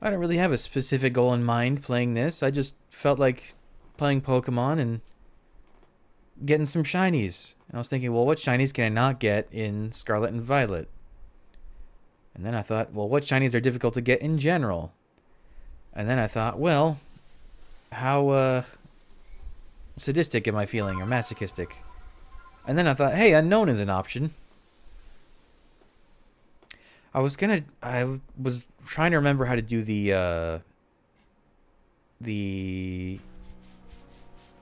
I don't really have a specific goal in mind playing this. I just felt like playing Pokemon and getting some shinies. And I was thinking, well, what shinies can I not get in Scarlet and Violet? And then I thought, well, what shinies are difficult to get in general? And then I thought, well, how sadistic am I feeling, or masochistic? And then I thought, hey, unknown is an option. I was trying to remember how to do the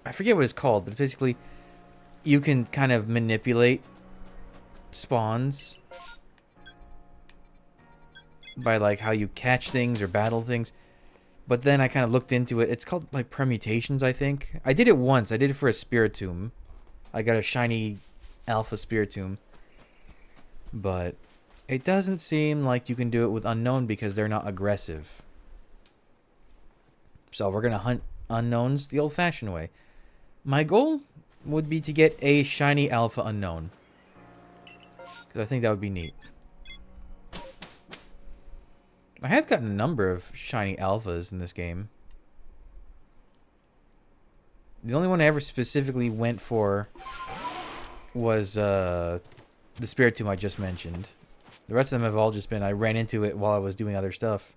I forget what it's called, but basically you can kind of manipulate spawns by like how you catch things or battle things. But then I kind of looked into it. It's called like permutations, I think. I did it once. I did it for a Spiritomb. I got a shiny Alpha Spiritomb. But it doesn't seem like you can do it with Unknown because they're not aggressive. So we're going to hunt Unknowns the old-fashioned way. My goal would be to get a shiny Alpha Unknown. Because I think that would be neat. I have gotten a number of shiny Alphas in this game. The only one I ever specifically went for was the Spiritomb I just mentioned. The rest of them have all just been I ran into it while I was doing other stuff.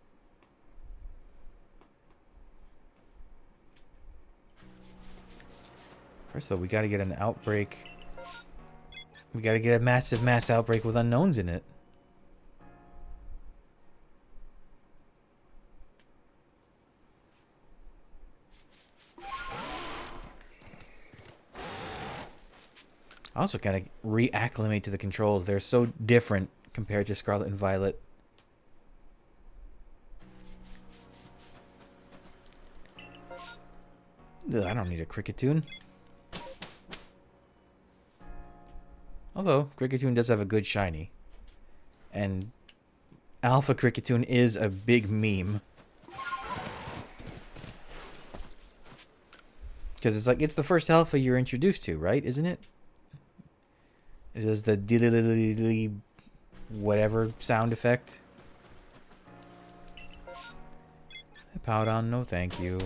First of all, we gotta get an outbreak. We gotta get a massive mass outbreak with unknowns in it. I also gotta reacclimate to the controls. They're so different compared to Scarlet and Violet. Ugh, I don't need a Cricketune. Although, Cricketune does have a good shiny. And Alpha Cricketune is a big meme. Because it's like, it's the first Alpha you're introduced to, right? Isn't it? It does the dilly whatever sound effect. Powdon, no thank you.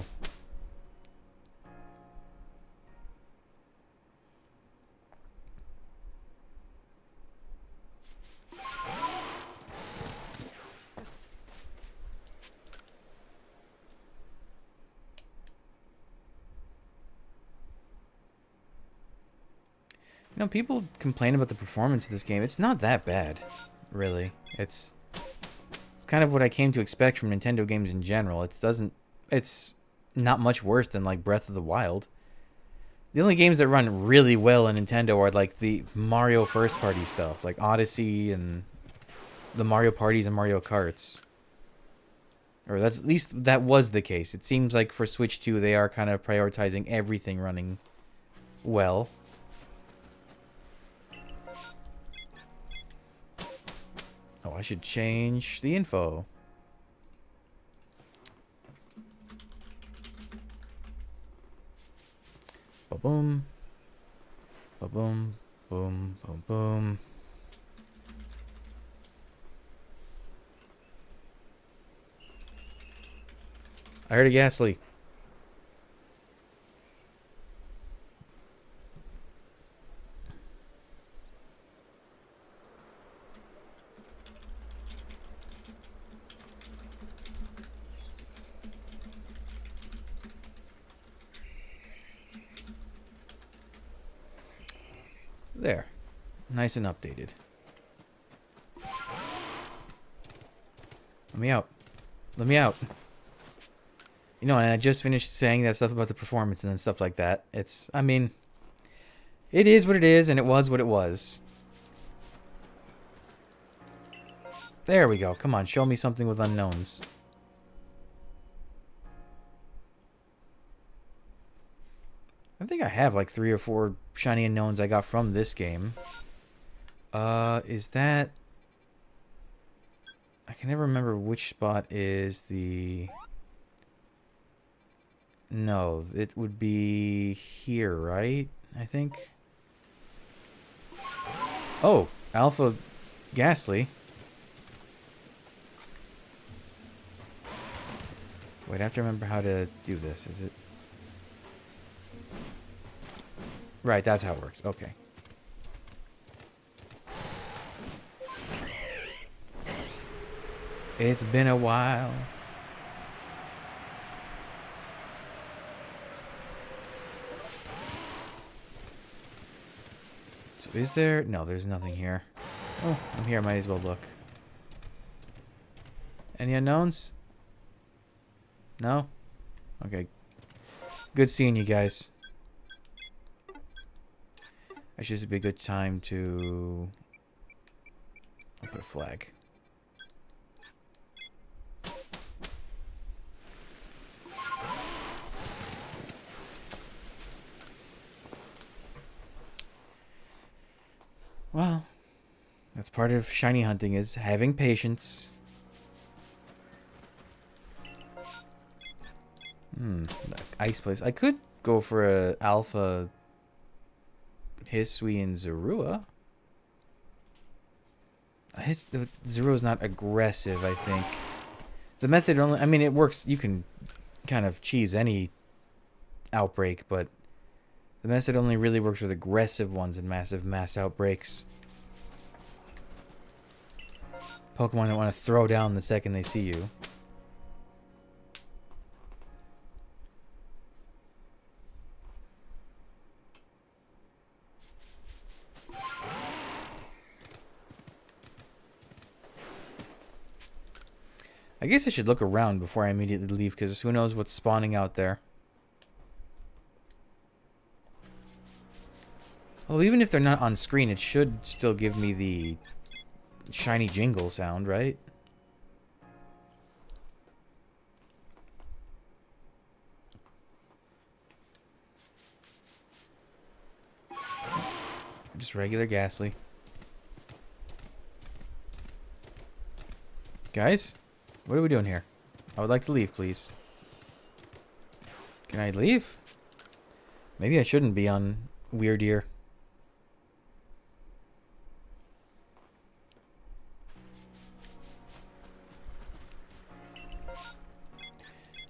You know, people complain about the performance of this game. It's not that bad, really. It's kind of what I came to expect from Nintendo games in general. It's not much worse than like Breath of the Wild. The only games that run really well on Nintendo are like the Mario first party stuff, like Odyssey and the Mario Parties and Mario Karts. Or that's at least that was the case. It seems like for Switch 2 they are kind of prioritizing everything running well. Oh, I should change the info. Ba-boom. Ba-boom. Boom. Boom. Boom. I heard a Ghastly. There. Nice and updated. Let me out. Let me out. You know, and I just finished saying that stuff about the performance and then stuff like that. I mean, it is what it is, and it was what it was. There we go. Come on, show me something with unknowns. I think I have like 3 or 4 shiny unknowns I got from this game. Is that... I can never remember which spot is the... No, it would be here, right? I think. Oh, Alpha Ghastly. Wait, I have to remember how to do this. Is it... Right, that's how it works. Okay. It's been a while. So is there... No, there's nothing here. Oh, I'm here. Might as well look. Any unknowns? No? Okay. Good seeing you guys. Actually, this would be a good time to... I'll put a flag. Well, that's part of shiny hunting, is having patience. That ice place. I could go for a alpha Hisui and Zorua. Zorua's not aggressive, I think. The method only... I mean, it works. You can kind of cheese any outbreak, but the method only really works with aggressive ones in massive mass outbreaks. Pokemon don't want to throw down the second they see you. I guess I should look around before I immediately leave, because who knows what's spawning out there. Well, even if they're not on screen, it should still give me the shiny jingle sound, right? Just regular Ghastly. Guys? What are we doing here? I would like to leave, please. Can I leave? Maybe I shouldn't be on Weird Ear.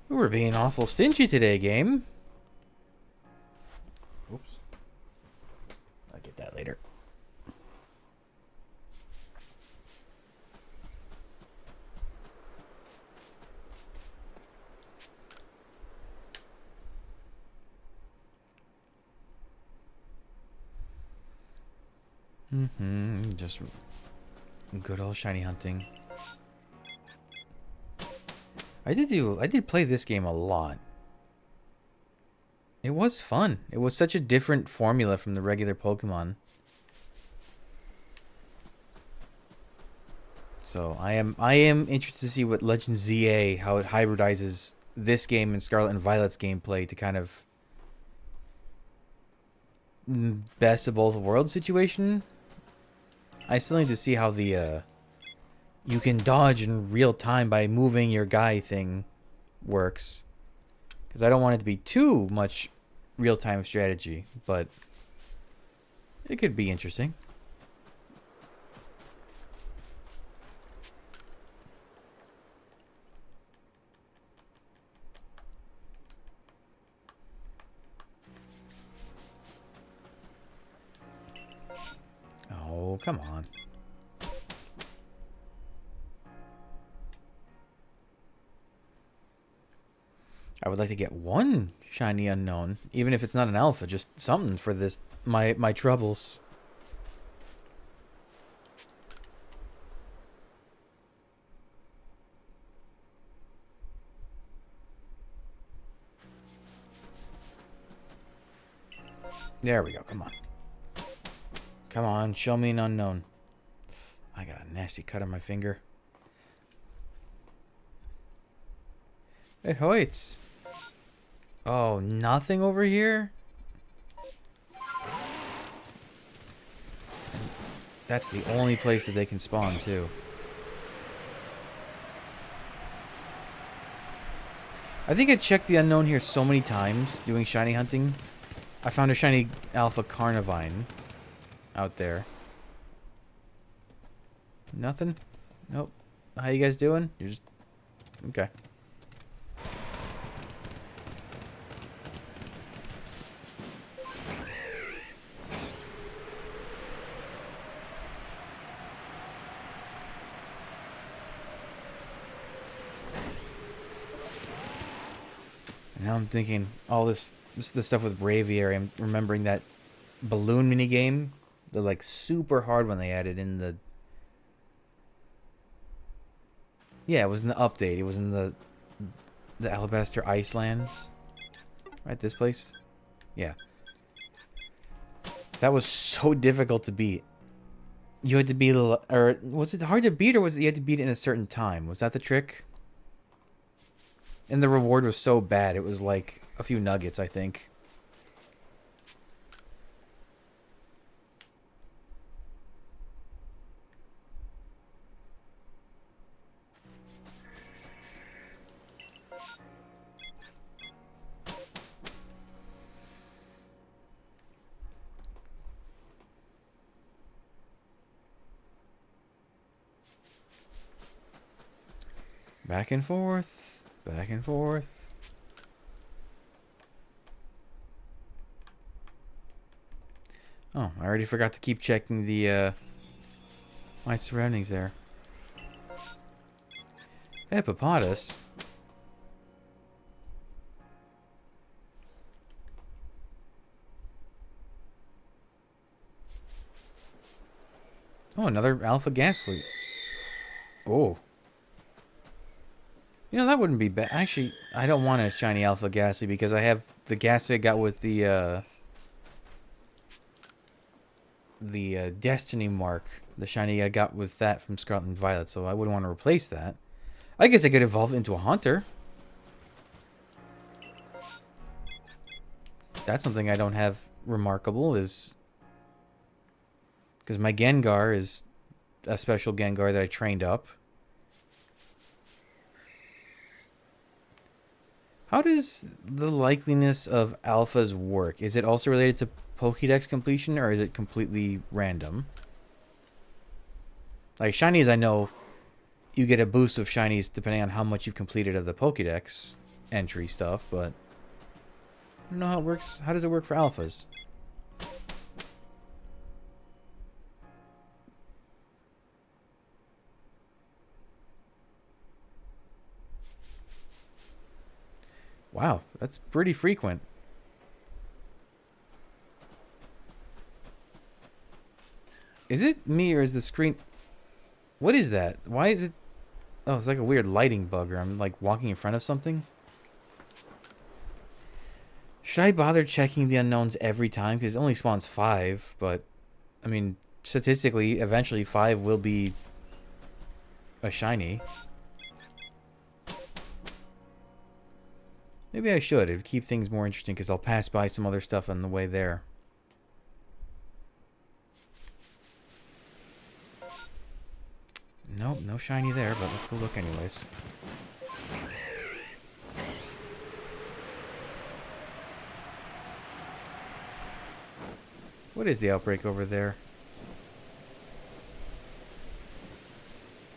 We're being awful stingy today, game. Oops. I'll get that later. Just good old shiny hunting. I did play this game a lot. It was fun. It was such a different formula from the regular Pokemon. So I am interested to see what Legend ZA, how it hybridizes this game and Scarlet and Violet's gameplay to kind of best of both worlds situation. I still need to see how the you can dodge in real time by moving your guy thing works. Because I don't want it to be too much real-time strategy, but it could be interesting. Oh, come on. I would like to get one shiny unknown, even if it's not an alpha, just something for this my troubles. There we go. Come on. Come on, show me an unknown. I got a nasty cut on my finger. Hey, Hoyts. Oh, nothing over here? That's the only place that they can spawn, too. I think I checked the unknown here so many times doing shiny hunting. I found a shiny Alpha Carnivine out there. Nothing? Nope. How you guys doing? You're just... Okay. now I'm thinking all this stuff with Braviary. I'm remembering that balloon mini game. The like super hard one they added in the. Yeah, it was in the update. It was in the Alabaster Icelands. Right, this place. Yeah, that was so difficult to beat. You had to beat, or was it hard to beat, or was it you had to beat it in a certain time? Was that the trick? And the reward was so bad. It was like a few nuggets, I think. Back and forth. Back and forth. Oh, I already forgot to keep checking the, my surroundings there. Hippopotamus? Oh, another alpha gas leak. Oh. You know, that wouldn't be bad. Actually, I don't want a shiny alpha ghastly because I have the ghastly I got with the Destiny mark. The shiny I got with that from Scarlet and Violet, so I wouldn't want to replace that. I guess I could evolve it into a hunter. That's something I don't have remarkable is... Because my Gengar is a special Gengar that I trained up. How does the likeliness of alphas work? Is it also related to Pokédex completion, or is it completely random? Like, shinies, I know you get a boost of shinies depending on how much you've completed of the Pokédex entry stuff, but I don't know how it works. How does it work for alphas? Wow, that's pretty frequent. Is it me or is the screen... What is that? Why is it... Oh, it's like a weird lighting bug, or I'm like walking in front of something. Should I bother checking the unknowns every time? Because it only spawns 5, but... I mean, statistically, eventually 5 will be a shiny. Maybe I should. It'd keep things more interesting because I'll pass by some other stuff on the way there. Nope, no shiny there, but let's go look anyways. What is the outbreak over there?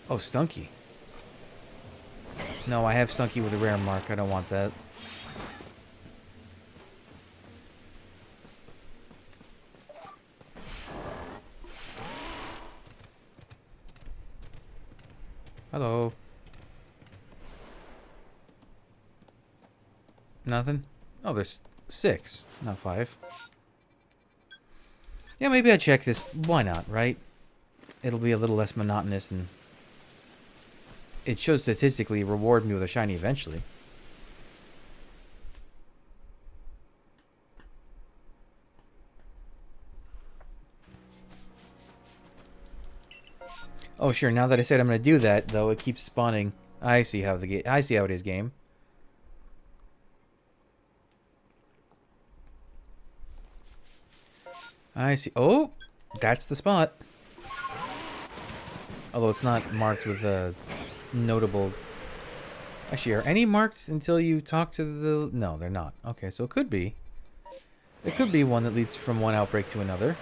Oh, Stunky. No, I have Stunky with a rare mark. I don't want that. Hello. Nothing? Oh, there's 6, not 5. Yeah, maybe I check this. Why not, right? It'll be a little less monotonous, and it should statistically reward me with a shiny eventually. Oh, sure. Now that I said I'm going to do that, though, it keeps spawning. I see how it is, game. I see. Oh, that's the spot. Although it's not marked with a notable... Actually, are any marked until you talk to the... No, they're not. Okay, so it could be. It could be one that leads from one outbreak to another.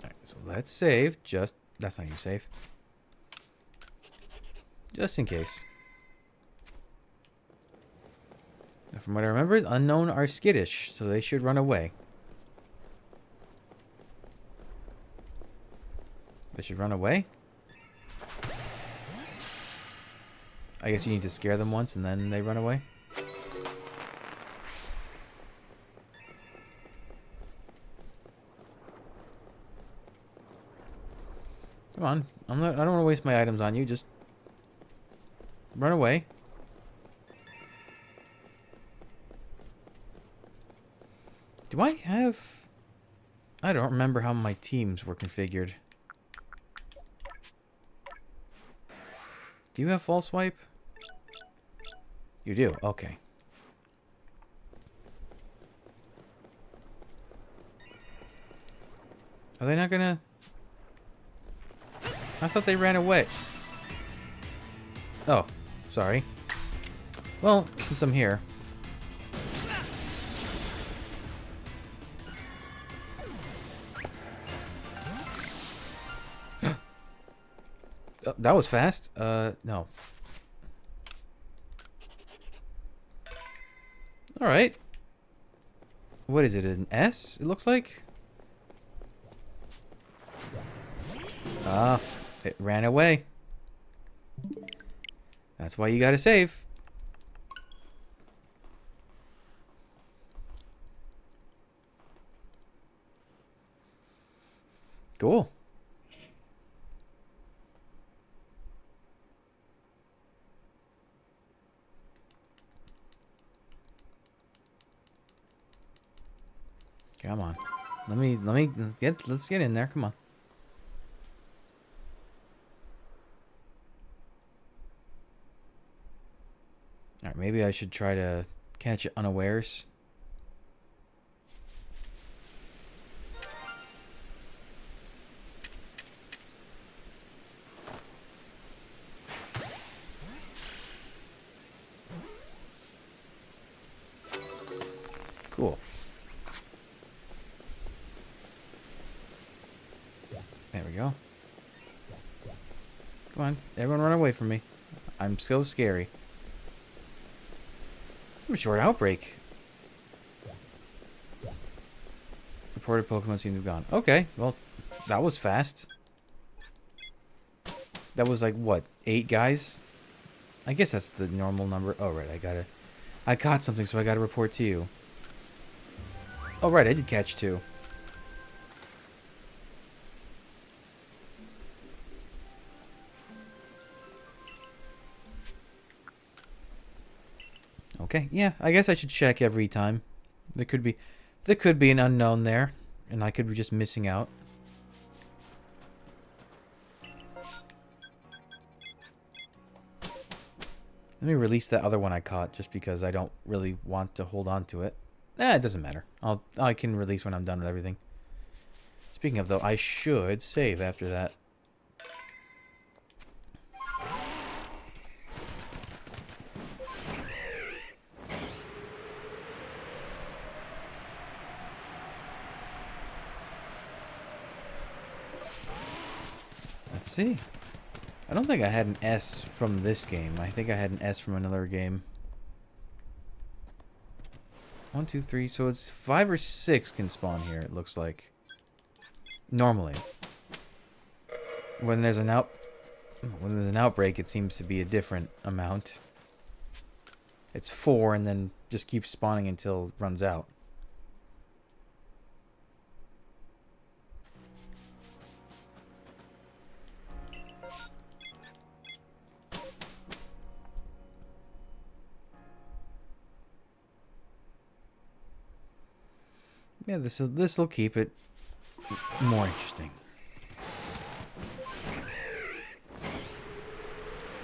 Alright, so let's save. Just... That's not your save. Just in case. Now, from what I remember, the unknown are skittish, so they should run away. They should run away. I guess you need to scare them once and then they run away. Come on. I don't want to waste my items on you. Just run away. Do I have... I don't remember how my teams were configured. Do you have false swipe? You do. Okay. Are they not gonna... I thought they ran away. Oh, sorry. Well, since I'm here. Oh, that was fast. No. Alright. What is it, an S, it looks like? Ah, it ran away. That's why you gotta save. Cool. Come on. Let's get in there. Come on. Alright, maybe I should try to catch it unawares. Cool. There we go. Come on, everyone run away from me. I'm so scary. A short outbreak. Reported Pokemon seem to have gone. Okay, well, that was fast. That was like, what, 8 guys? I guess that's the normal number. Oh, right, I caught something, so I gotta report to you. Oh, right, I did catch 2. Okay, yeah, I guess I should check every time. There could be an unknown there, and I could be just missing out. Let me release that other one I caught, just because I don't really want to hold on to it. It doesn't matter. I can release when I'm done with everything. Speaking of, though, I should save after that. Let's see. I don't think I had an S from this game. I think I had an S from another game. 1, 2, 3. So it's 5 or 6 can spawn here, it looks like. Normally. When there's an outbreak, it seems to be a different amount. It's 4 and then just keeps spawning until it runs out. Yeah, this'll keep it more interesting.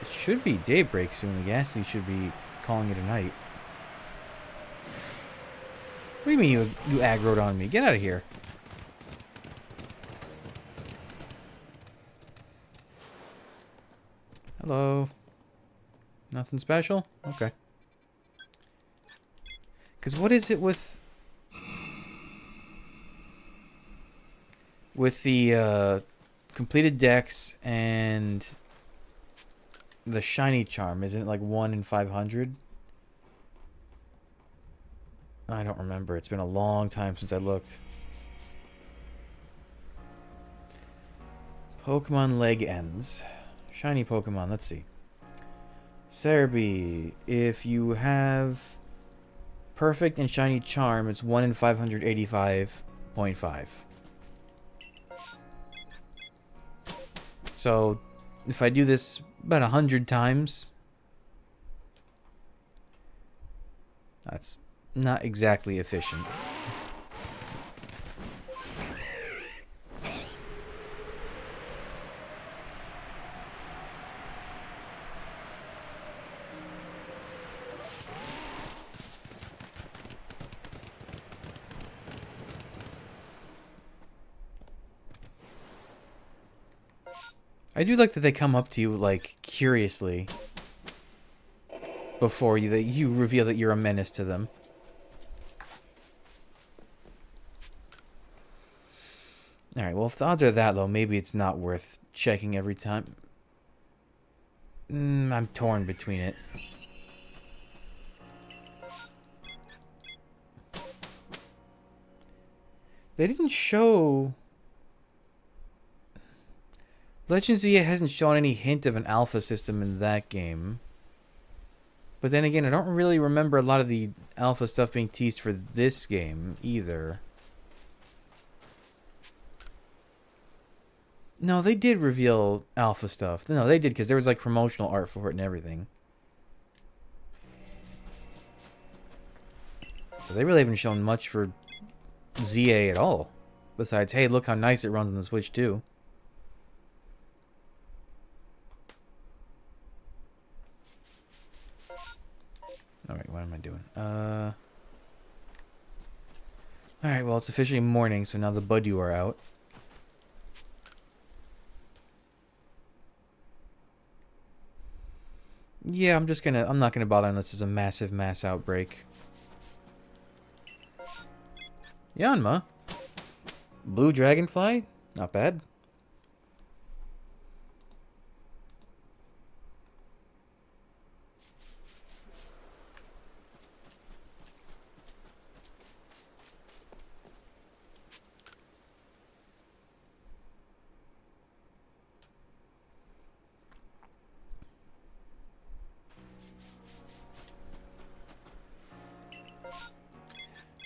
It should be daybreak soon. I guess you should be calling it a night. What do you mean you aggroed on me? Get out of here. Hello. Nothing special? Okay. Because what is it with the completed decks and the shiny charm? Isn't it like 1 in 500? I don't remember. It's been a long time since I looked. Pokemon leg ends. Shiny Pokemon, let's see. Cerebi, if you have perfect and shiny charm, it's 1 in 585.5. So, if I do this about 100 times, that's not exactly efficient. I do like that they come up to you, like, curiously before you reveal that you're a menace to them. Alright, well, if the odds are that low, maybe it's not worth checking every time. I'm torn between it. They didn't show... Legends EA hasn't shown any hint of an alpha system in that game. But then again, I don't really remember a lot of the alpha stuff being teased for this game either. No, they did reveal alpha stuff. No, they did, because there was like promotional art for it and everything. But they really haven't shown much for ZA at all. Besides, hey, look how nice it runs on the Switch too. Alright, what am I doing? Alright, well, it's officially morning, so now the Budew are out. Yeah, I'm not gonna bother unless there's a massive mass outbreak. Yanma? Blue Dragonfly? Not bad.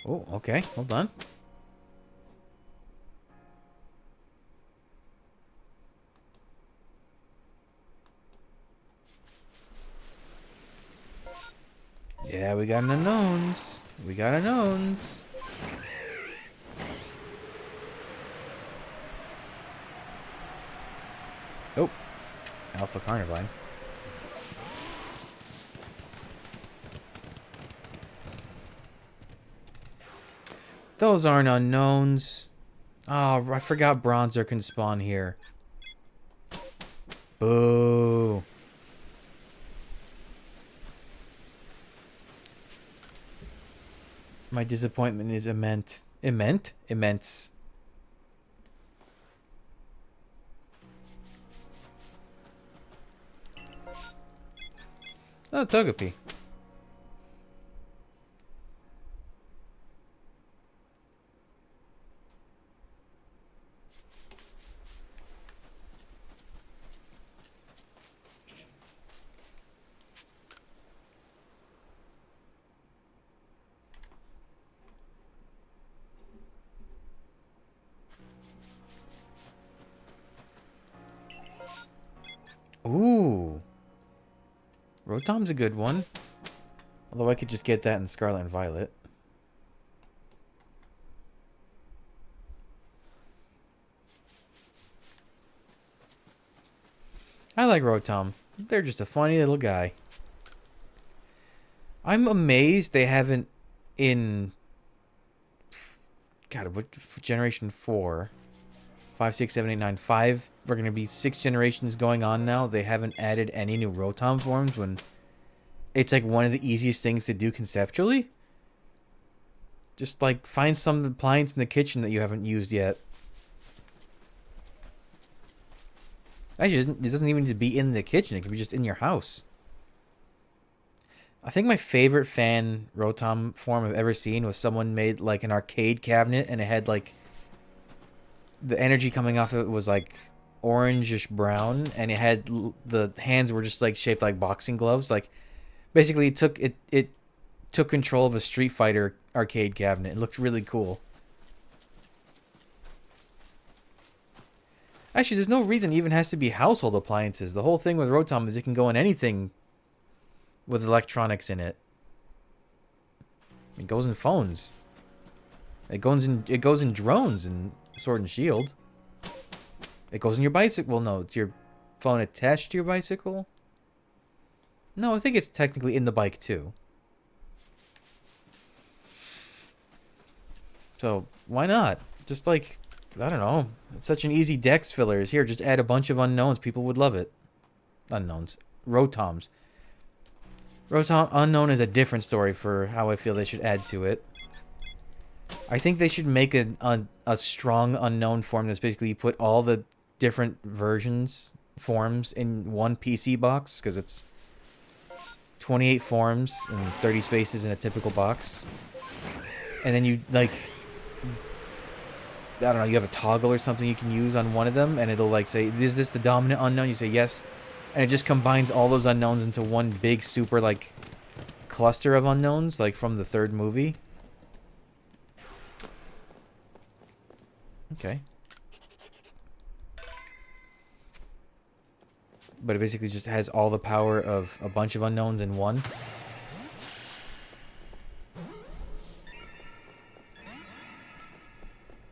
Oh, okay. Hold on. Yeah, we got an unknowns. We got unknowns. Oh. Alpha Carnivine. Those aren't unknowns. Oh, I forgot Bronzer can spawn here. Boo. My disappointment is immense. Immense. Oh, Togepi. Ooh. Rotom's a good one. Although I could just get that in Scarlet and Violet. I like Rotom. They're just a funny little guy. I'm amazed they haven't in... God, what generation 4? 5, 6, 7, 8, 9, 5. We're going to be 6 generations going on now. They haven't added any new Rotom forms when it's like one of the easiest things to do conceptually. Just like find some appliance in the kitchen that you haven't used yet. Actually, it doesn't even need to be in the kitchen. It can be just in your house. I think my favorite fan Rotom form I've ever seen was someone made like an arcade cabinet and it had like the energy coming off of it was like orangish brown, and it had the hands were just like shaped like boxing gloves. Like basically, it took control of a Street Fighter arcade cabinet. It looked really cool. Actually, there's no reason it even has to be household appliances. The whole thing with Rotom is it can go in anything with electronics in it. It goes in phones. It goes in drones and Sword and Shield. It goes in your bicycle. Well, no, it's your phone attached to your bicycle. No, I think it's technically in the bike too. So why not? Just like, I don't know. It's such an easy dex filler. Here, just add a bunch of unknowns. People would love it. Unknowns. Rotoms. Rotom Unknown is a different story for how I feel they should add to it. I think they should make a strong unknown form that's basically put all the different forms in one PC box, because it's 28 forms and 30 spaces in a typical box. And then you, like, I don't know, you have a toggle or something you can use on one of them, and it'll, like, say, is this the dominant unknown? You say yes. And it just combines all those unknowns into one big, super, like, cluster of unknowns, like from the third movie. Okay. But it basically just has all the power of a bunch of unknowns in one.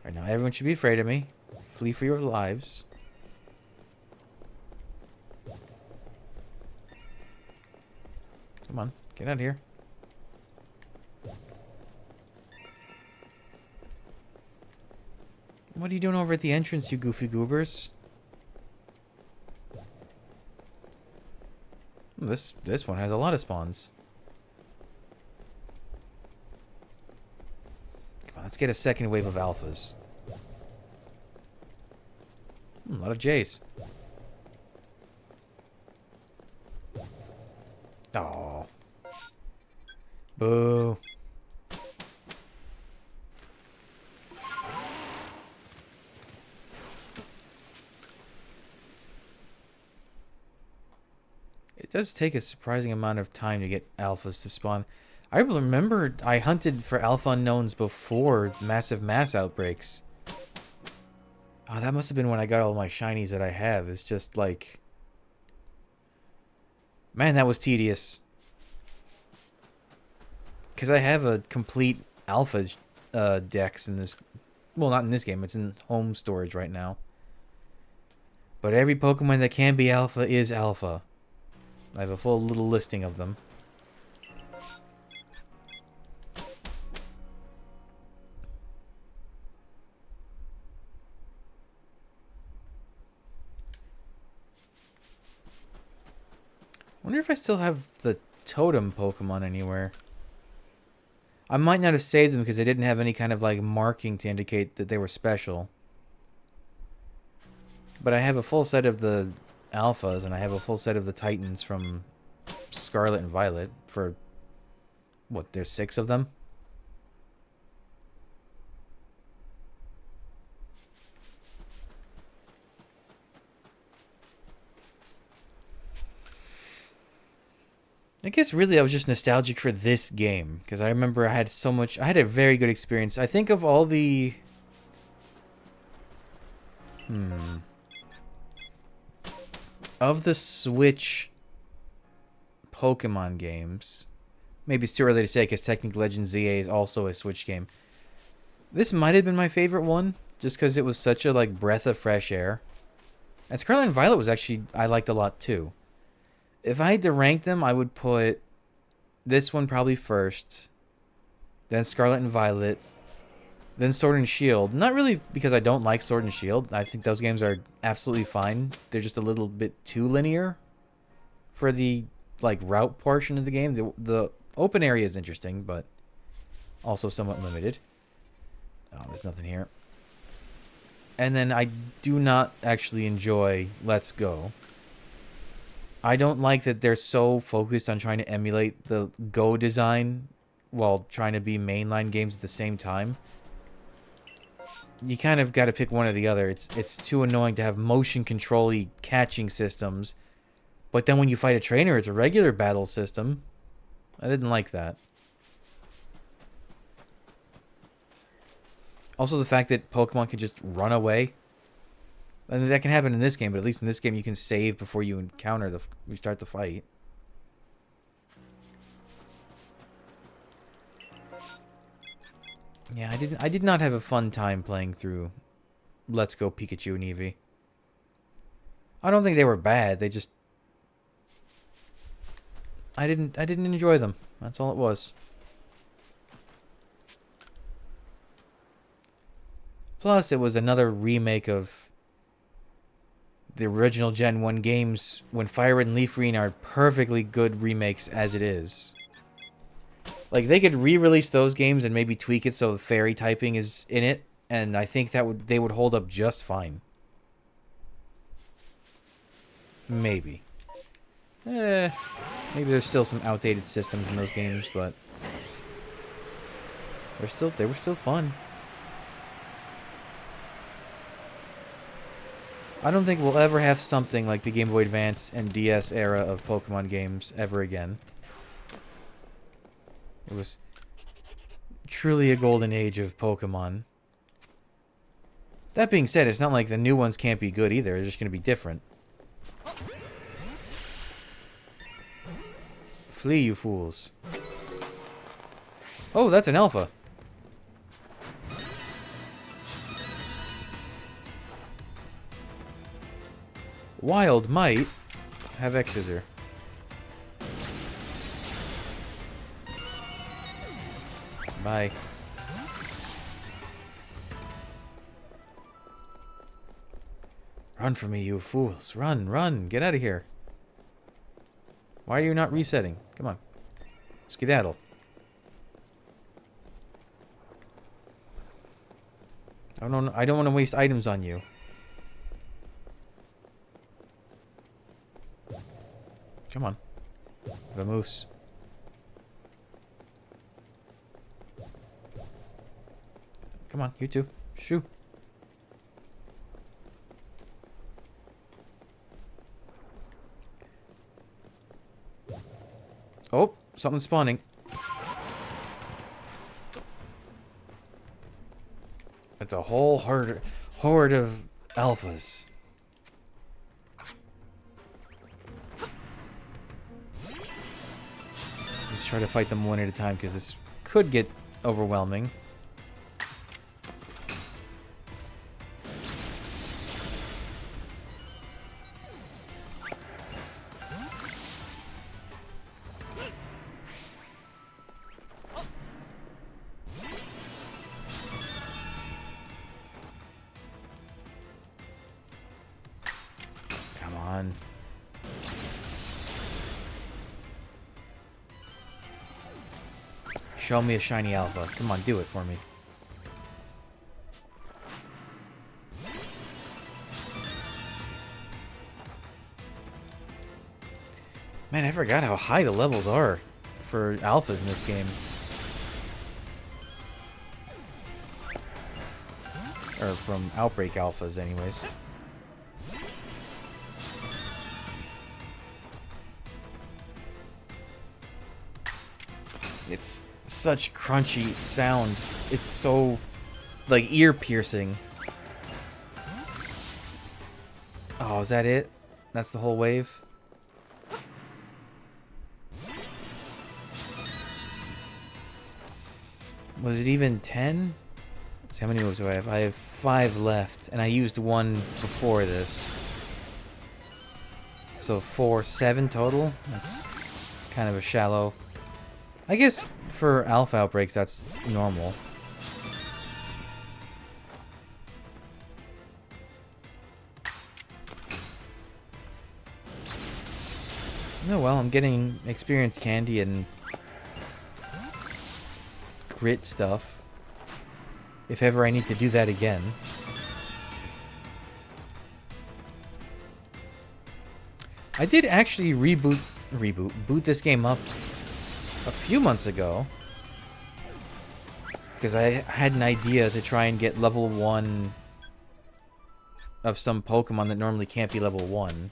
Right now, everyone should be afraid of me. Flee for your lives. Come on, get out of here. What are you doing over at the entrance, you goofy goobers? This one has a lot of spawns. Come on, let's get a second wave of alphas. A lot of J's. Oh. Boo. It does take a surprising amount of time to get alphas to spawn. I remember I hunted for alpha unknowns before massive mass outbreaks. Oh, that must have been when I got all my shinies that I have. It's just like... Man, that was tedious. Because I have a complete alpha dex in this... Well, not in this game. It's in home storage right now. But every Pokemon that can be alpha is alpha. I have a full little listing of them. Wonder if I still have the totem Pokemon anywhere. I might not have saved them because they didn't have any kind of like marking to indicate that they were special. But I have a full set of the alphas and I have a full set of the titans from Scarlet and Violet for what, there's 6 of them? I guess really I was just nostalgic for this game because I remember I had a very good experience. I think of all the of the Switch Pokemon games, maybe it's too early to say because Technic Legends ZA is also a Switch game. This might have been my favorite one just because it was such a like breath of fresh air. And Scarlet and Violet was actually I liked a lot too. If I had to rank them, I would put this one probably first, then Scarlet and Violet, then Sword and Shield. Not really because I don't like Sword and Shield. I think those games are absolutely fine. They're just a little bit too linear for the like route portion of the game. The open area is interesting, but also somewhat limited. Oh, there's nothing here. And then I do not actually enjoy Let's Go. I don't like that they're so focused on trying to emulate the Go design while trying to be mainline games at the same time. you kind of got to pick one or the other. It's too annoying to have motion control-y catching systems, but then when you fight a trainer, it's a regular battle system. I didn't like that. Also, the fact that Pokemon can just run away. I mean, that can happen in this game, but at least in this game, you can save before you start the fight. Yeah, I did not have a fun time playing through Let's Go Pikachu and Eevee. I don't think they were bad. They just I didn't enjoy them. That's all it was. Plus, it was another remake of the original Gen 1 games when Fire Red and Leaf Green are perfectly good remakes as it is. Like, they could re-release those games and maybe tweak it so the fairy typing is in it, and I think they would hold up just fine. Maybe. Maybe there's still some outdated systems in those games, but they were still fun. I don't think we'll ever have something like the Game Boy Advance and DS era of Pokemon games ever again. It was truly a golden age of Pokemon. That being said, it's not like the new ones can't be good either. They're just going to be different. Flee, you fools. Oh, that's an alpha. Wild might have X-Scissor. Bye. Run from me, you fools. Run, run. Get out of here. Why are you not resetting? Come on. Skedaddle. I don't want to waste items on you. Come on. The moose. Come on, you two. Shoo. Oh, something's spawning. It's a whole horde of alphas. Let's try to fight them one at a time because this could get overwhelming. Come on. Show me a shiny alpha. Come on, do it for me. Man, I forgot how high the levels are for alphas in this game. Or from Outbreak alphas, anyways. It's such crunchy sound. It's so, like, ear-piercing. Oh, is that it? That's the whole wave? Was it even 10? Let's see, how many moves do I have? I have 5 left, and I used 1 before this. So 7 total? That's kind of a shallow... I guess for alpha outbreaks, that's normal. Oh well, I'm getting experience candy and grit stuff. If ever I need to do that again. I did actually boot this game up a few months ago. because I had an idea to try and get level 1 of some Pokemon that normally can't be level 1.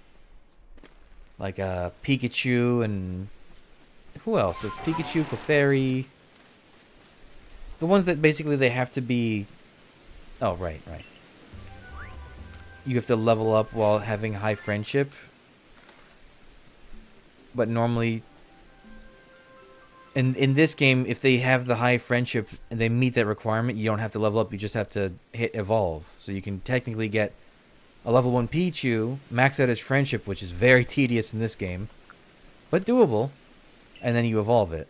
Like Pikachu and... Who else? It's Pikachu, Clefairy... The ones that basically they have to be... Oh, right. You have to level up while having high friendship. But normally... In this game, if they have the high friendship and they meet that requirement, you don't have to level up, you just have to hit evolve. So you can technically get a level 1 Pichu, max out his friendship, which is very tedious in this game, but doable, and then you evolve it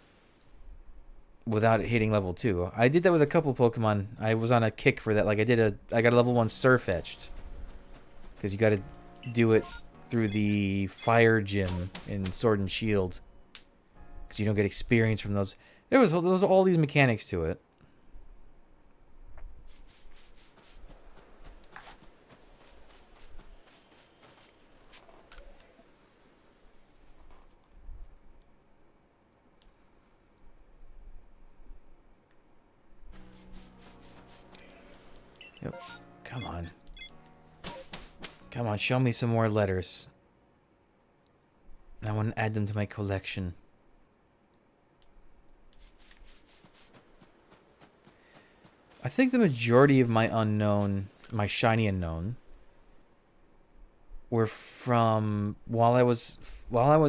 without it hitting level 2. I did that with a couple Pokemon. I was on a kick for that. Like I got a level 1 Surfetched, because you got to do it through the Fire Gym in Sword and Shield, because you don't get experience from those. There was all these mechanics to it. Yep. Come on. Come on, show me some more letters. I want to add them to my collection. I think the majority of my shiny unknown, were from while I was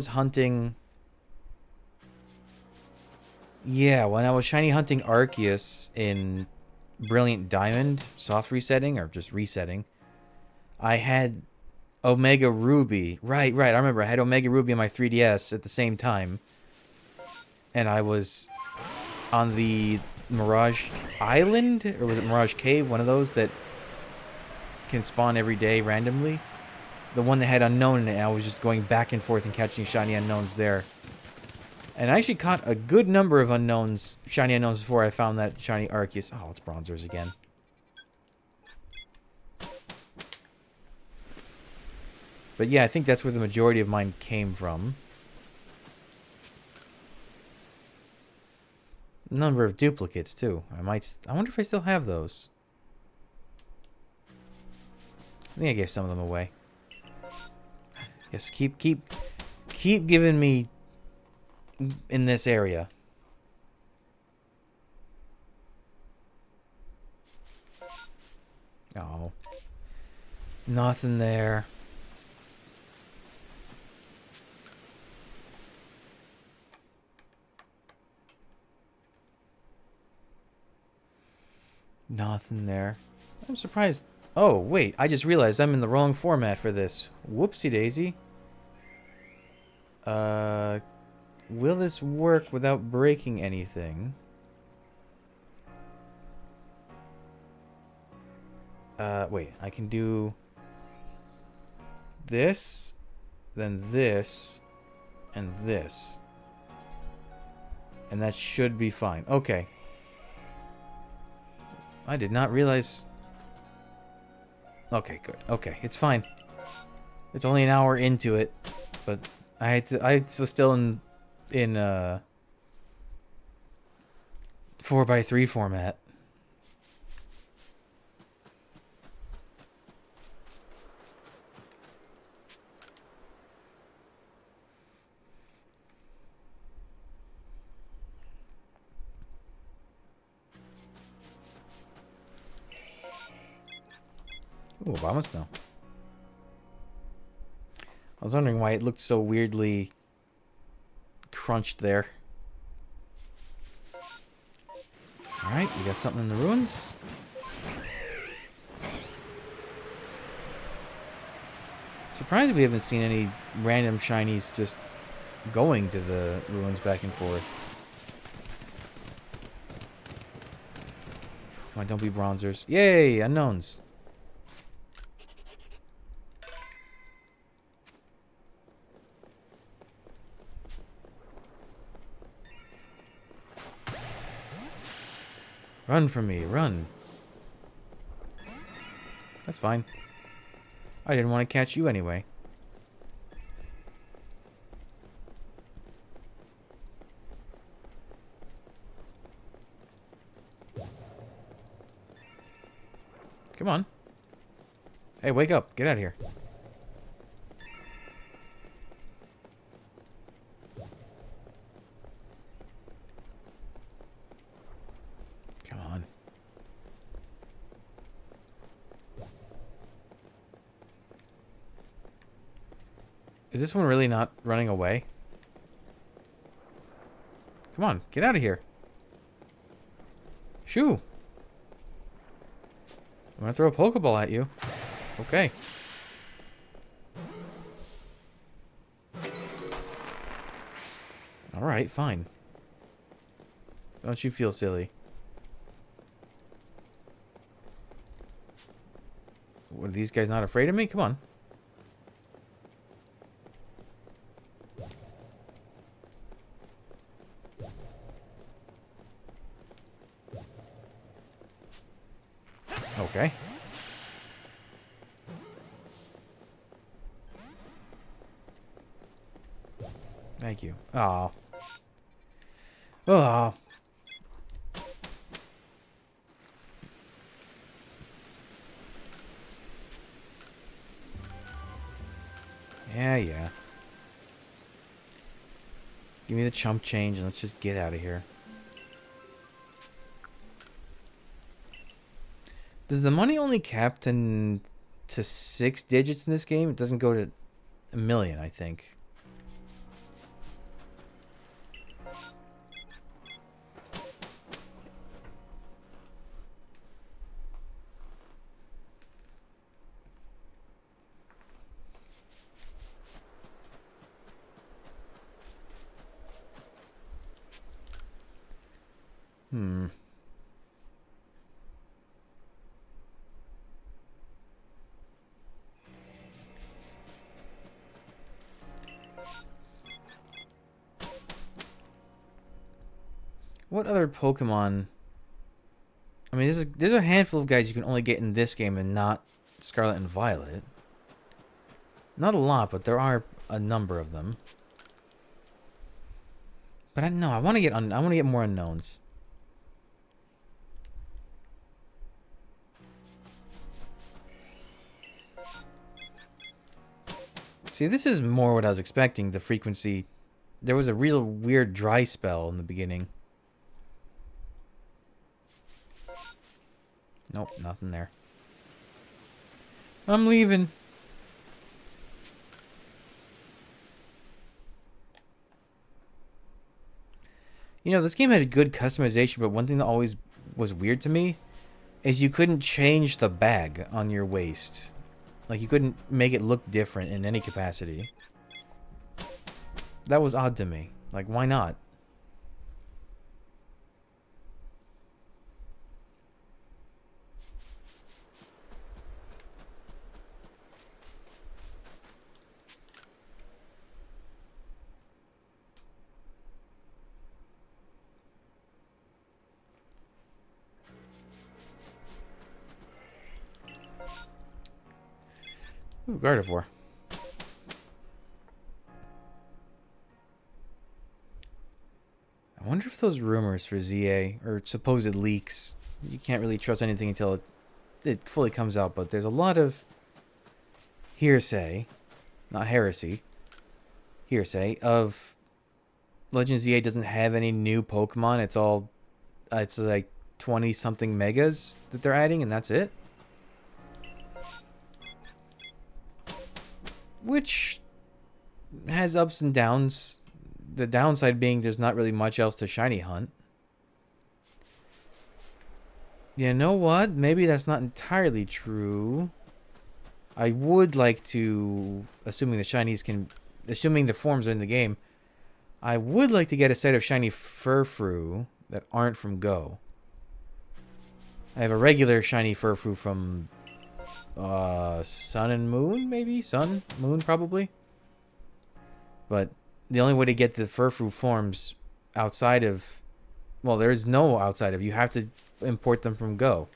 hunting. Yeah, when I was shiny hunting Arceus in Brilliant Diamond, soft resetting or just resetting, I had Omega Ruby. Right. I remember I had Omega Ruby on my 3DS at the same time, and I was on the Mirage Island, or was it Mirage Cave? One of those that can spawn every day randomly. The one that had Unknown in it, and I was just going back and forth and catching shiny Unknowns there. And I actually caught a good number of Unknowns, shiny Unknowns, before I found that shiny Arceus. Oh, it's Bronzers again. But yeah, I think that's where the majority of mine came from. Number of duplicates too. I wonder if I still have those. I think I gave some of them away. Yes, keep giving me in this area. Oh. Nothing there. Nothing there. I'm surprised. Oh, wait. I just realized I'm in the wrong format for this. Whoopsie daisy. Will this work without breaking anything? Wait. I can do this, then this, and this. And that should be fine. Okay. I did not realize... Okay, good. Okay, it's fine. It's only an hour into it, but I was still in 4x3 format. Ooh, Obama Snow. I was wondering why it looked so weirdly crunched there. Alright, we got something in the ruins. Surprised we haven't seen any random shinies just going to the ruins back and forth. Come on, don't be bronzers. Yay, unknowns. Run from me, run. That's fine. I didn't want to catch you anyway. Come on. Hey, wake up. Get out of here. Come on. Is this one really not running away? Come on, get out of here. Shoo! I'm gonna throw a Pokeball at you. Okay. Alright, fine. Don't you feel silly. What, are these guys not afraid of me? Come on. Okay. Thank you. Oh. Oh. Yeah. Give me the chump change and let's just get out of here. Does the money only cap to 6 digits in this game? It doesn't go to 1,000,000, I think. What other Pokemon? I mean, there's a handful of guys you can only get in this game and not Scarlet and Violet. Not a lot, but there are a number of them. But I want to get more unknowns. See, this is more what I was expecting. The frequency. There was a real weird dry spell in the beginning. Nope, nothing there. I'm leaving. You know, this game had a good customization, but one thing that always was weird to me is you couldn't change the bag on your waist. Like, you couldn't make it look different in any capacity. That was odd to me. Like, why not? Ooh, Gardevoir. I wonder if those rumors for ZA, or supposed leaks, you can't really trust anything until it fully comes out, but there's a lot of hearsay, not heresy, hearsay, of Legend ZA doesn't have any new Pokemon. It's like 20-something megas that they're adding, and that's it. Which has ups and downs. The downside being there's not really much else to shiny hunt. You know what? Maybe that's not entirely true. I would like to, assuming the forms are in the game, I would like to get a set of shiny Furfrou that aren't from Go. I have a regular shiny Furfrou from Sun and Moon, maybe? Sun? Moon, probably? But the only way to get the Furfrou forms outside of... Well, there's no outside of. You have to import them from Go,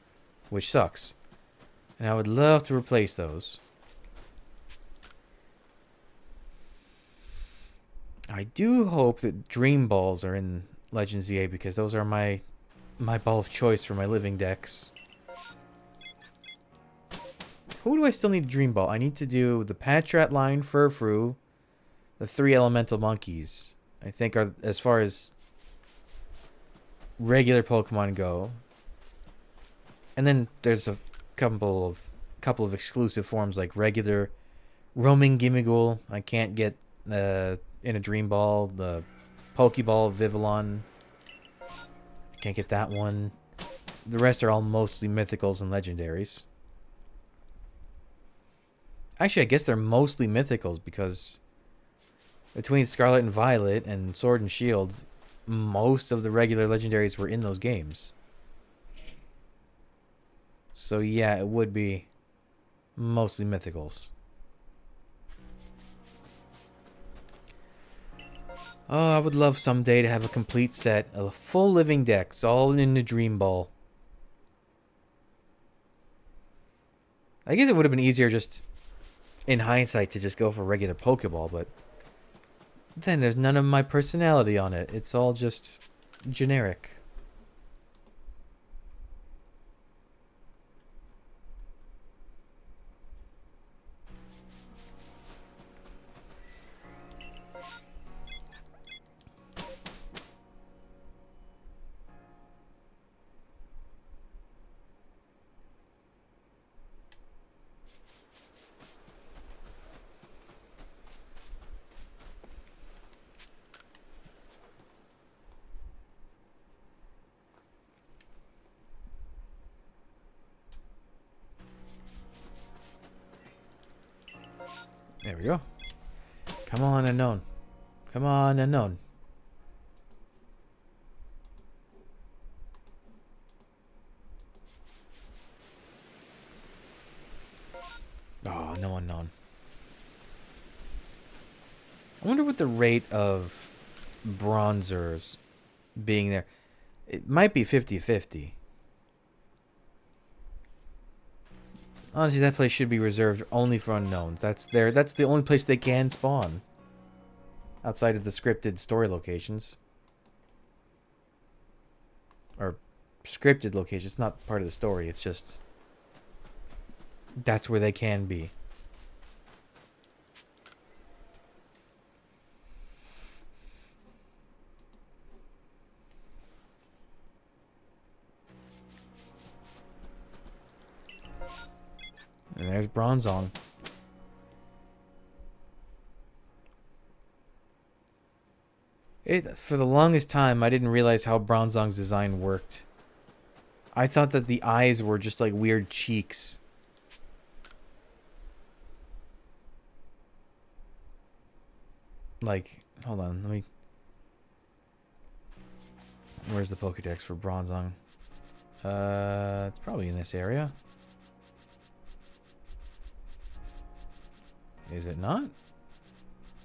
which sucks. And I would love to replace those. I do hope that Dream Balls are in Legend ZA, because those are my ball of choice for my living decks. Who do I still need to Dream Ball? I need to do the Patrat line, Furfrou, the 3 elemental monkeys. I think are as far as regular Pokemon go. And then there's a couple of exclusive forms like regular roaming Gimmighoul. I can't get in a Dream Ball. The Pokeball Vivillon. Can't get that one. The rest are all mostly mythicals and legendaries. Actually, I guess they're mostly mythicals because between Scarlet and Violet and Sword and Shield, most of the regular legendaries were in those games. So yeah, it would be mostly mythicals. Oh, I would love someday to have a complete set, a full living deck. It's all in the Dream Ball. I guess it would have been easier just in hindsight to just go for a regular Pokeball, but then there's none of my personality on it. It's all just generic. There we go. Come on, Unknown. Come on, Unknown. Oh, no Unknown. I wonder what the rate of bronzers being there. It might be 50-50. Honestly, that place should be reserved only for unknowns. That's the only place they can spawn. Outside of the scripted story locations. Or scripted locations. It's not part of the story. It's just that's where they can be. And there's Bronzong. For the longest time, I didn't realize how Bronzong's design worked. I thought that the eyes were just like weird cheeks. Like, hold on, let me... Where's the Pokedex for Bronzong? It's probably in this area. Is it not?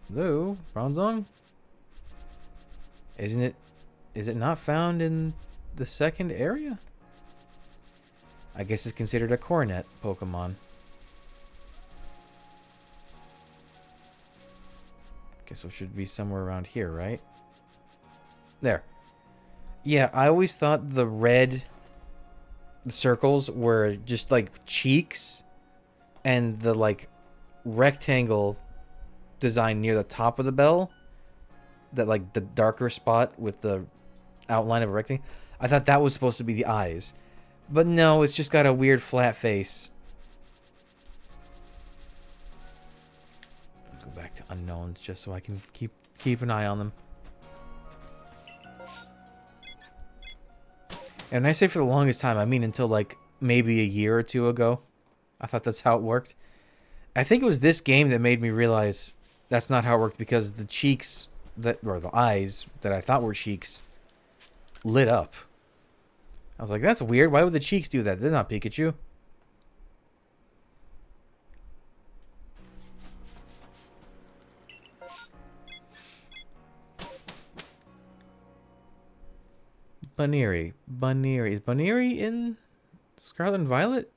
Hello, Bronzong? Isn't it... Is it not found in the second area? I guess it's considered a Coronet Pokemon. Guess it should be somewhere around here, right? There. Yeah, I always thought the red circles were just like cheeks, and the like rectangle design near the top of the bell, that like the darker spot with the outline of a rectangle, I thought that was supposed to be the eyes. But no, it's just got a weird flat face. Let's go back to unknowns just so I can keep an eye on them. And when I say for the longest time, I mean until like maybe a year or two ago. I thought that's how it worked. I think it was this game that made me realize that's not how it worked, because the cheeks or the eyes that I thought were cheeks lit up. I was like, that's weird. Why would the cheeks do that? They're not Pikachu. Baneri. Is Baneri in Scarlet and Violet?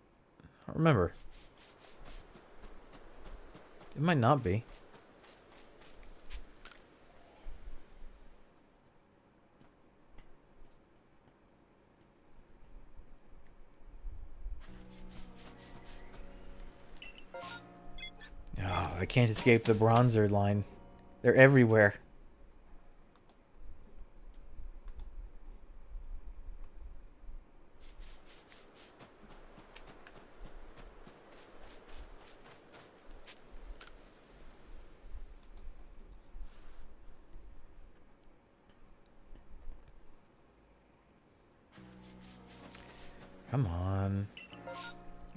I don't remember. It might not be. I can't escape the bronzer line. They're everywhere. Come on.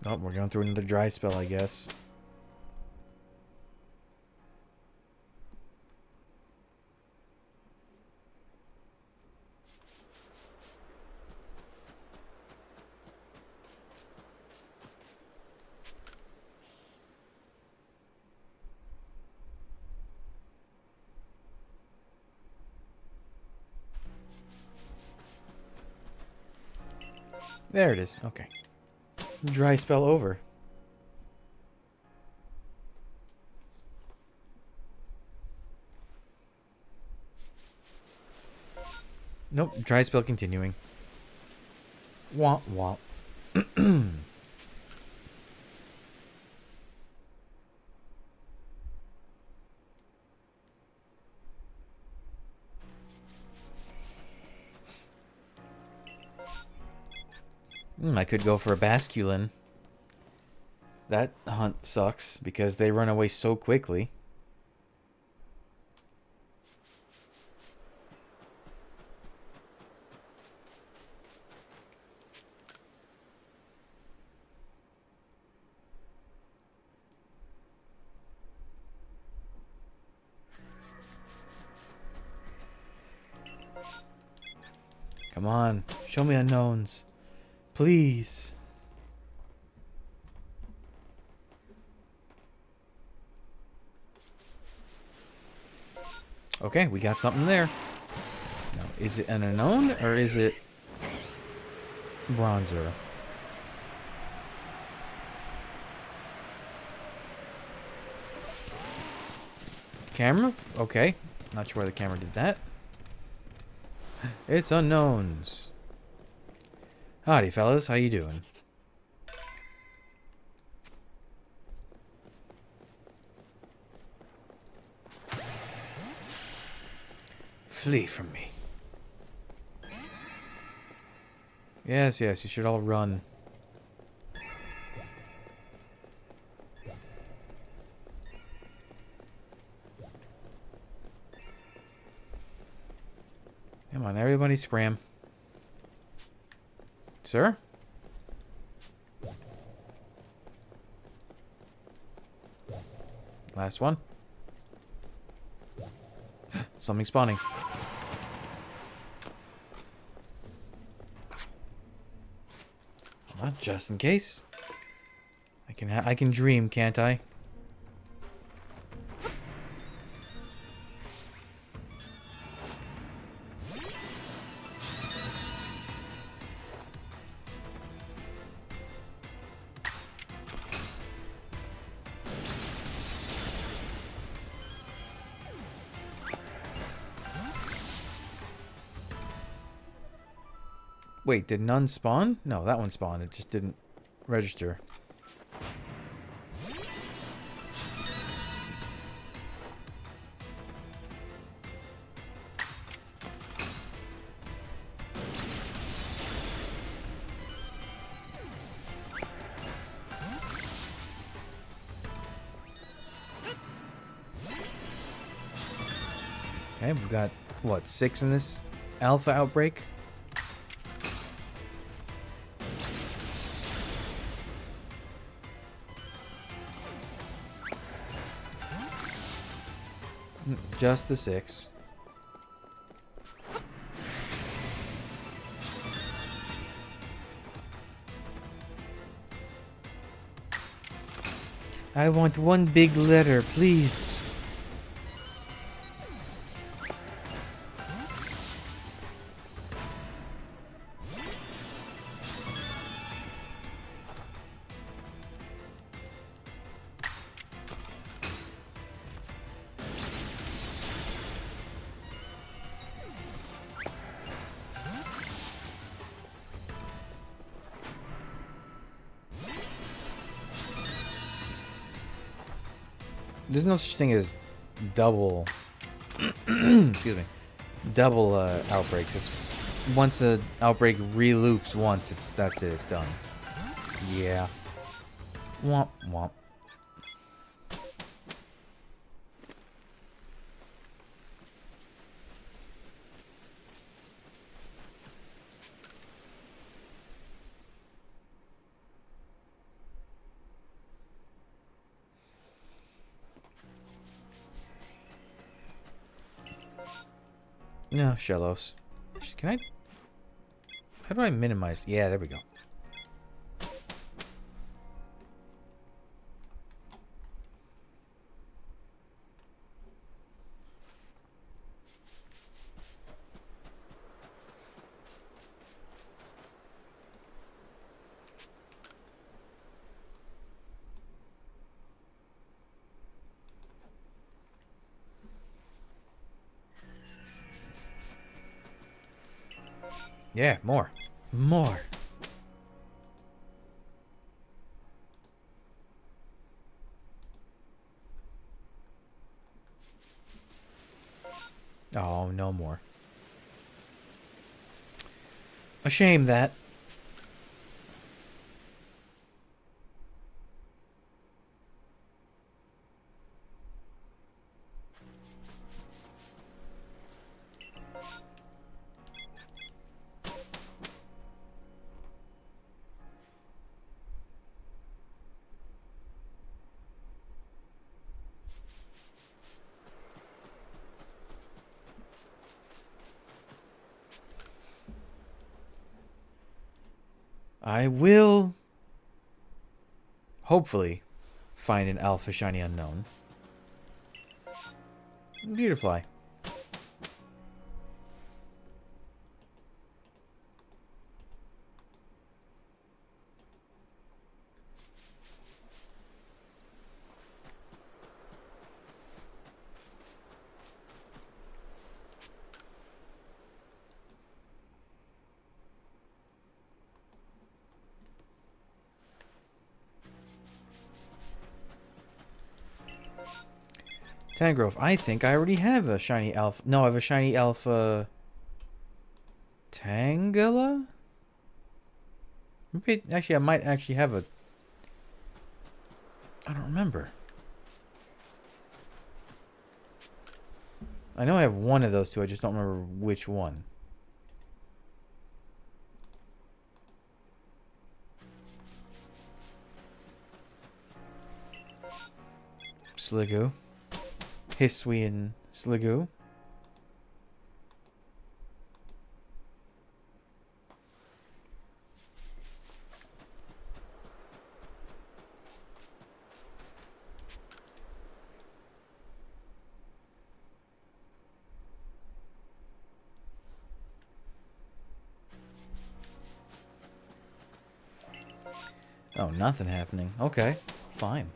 Oh, we're going through another dry spell, I guess. There it is. Okay. Dry spell over. Nope. Dry spell continuing. Womp womp. I could go for a Basculin. That hunt sucks because they run away so quickly. Come on, show me unknowns. Please. Okay, we got something there. Now, is it an unknown or is it bronzer? Camera? Okay. Not sure why the camera did that. It's unknowns. Howdy, fellas. How you doing? Flee from me. Yes, yes, you should all run. Come on, everybody scram. Sir? Last one. Something spawning. Well, just in case. I can dream, can't I? Wait, did none spawn? No, that one spawned. It just didn't register. Okay, we've got, what, 6 in this alpha outbreak? Just the 6. I want one big letter, please. There's no such thing as double. Excuse me. Double outbreaks. It's once a outbreak re-loops once. That's it. It's done. Yeah. Womp womp. No, Shellos. Can I? How do I minimize? Yeah, there we go. Yeah, more. More. Oh, no more. A shame that. I will hopefully find an alpha shiny unknown. Beautifly. Tangrowth, I think I already have a shiny alpha. No, I have a shiny alpha. Tangela? Maybe, actually, I might actually have a. I don't remember. I know I have one of those two. I just don't remember which one. Sliggoo. Hisuian Sliggoo. Oh, nothing happening. Okay, fine.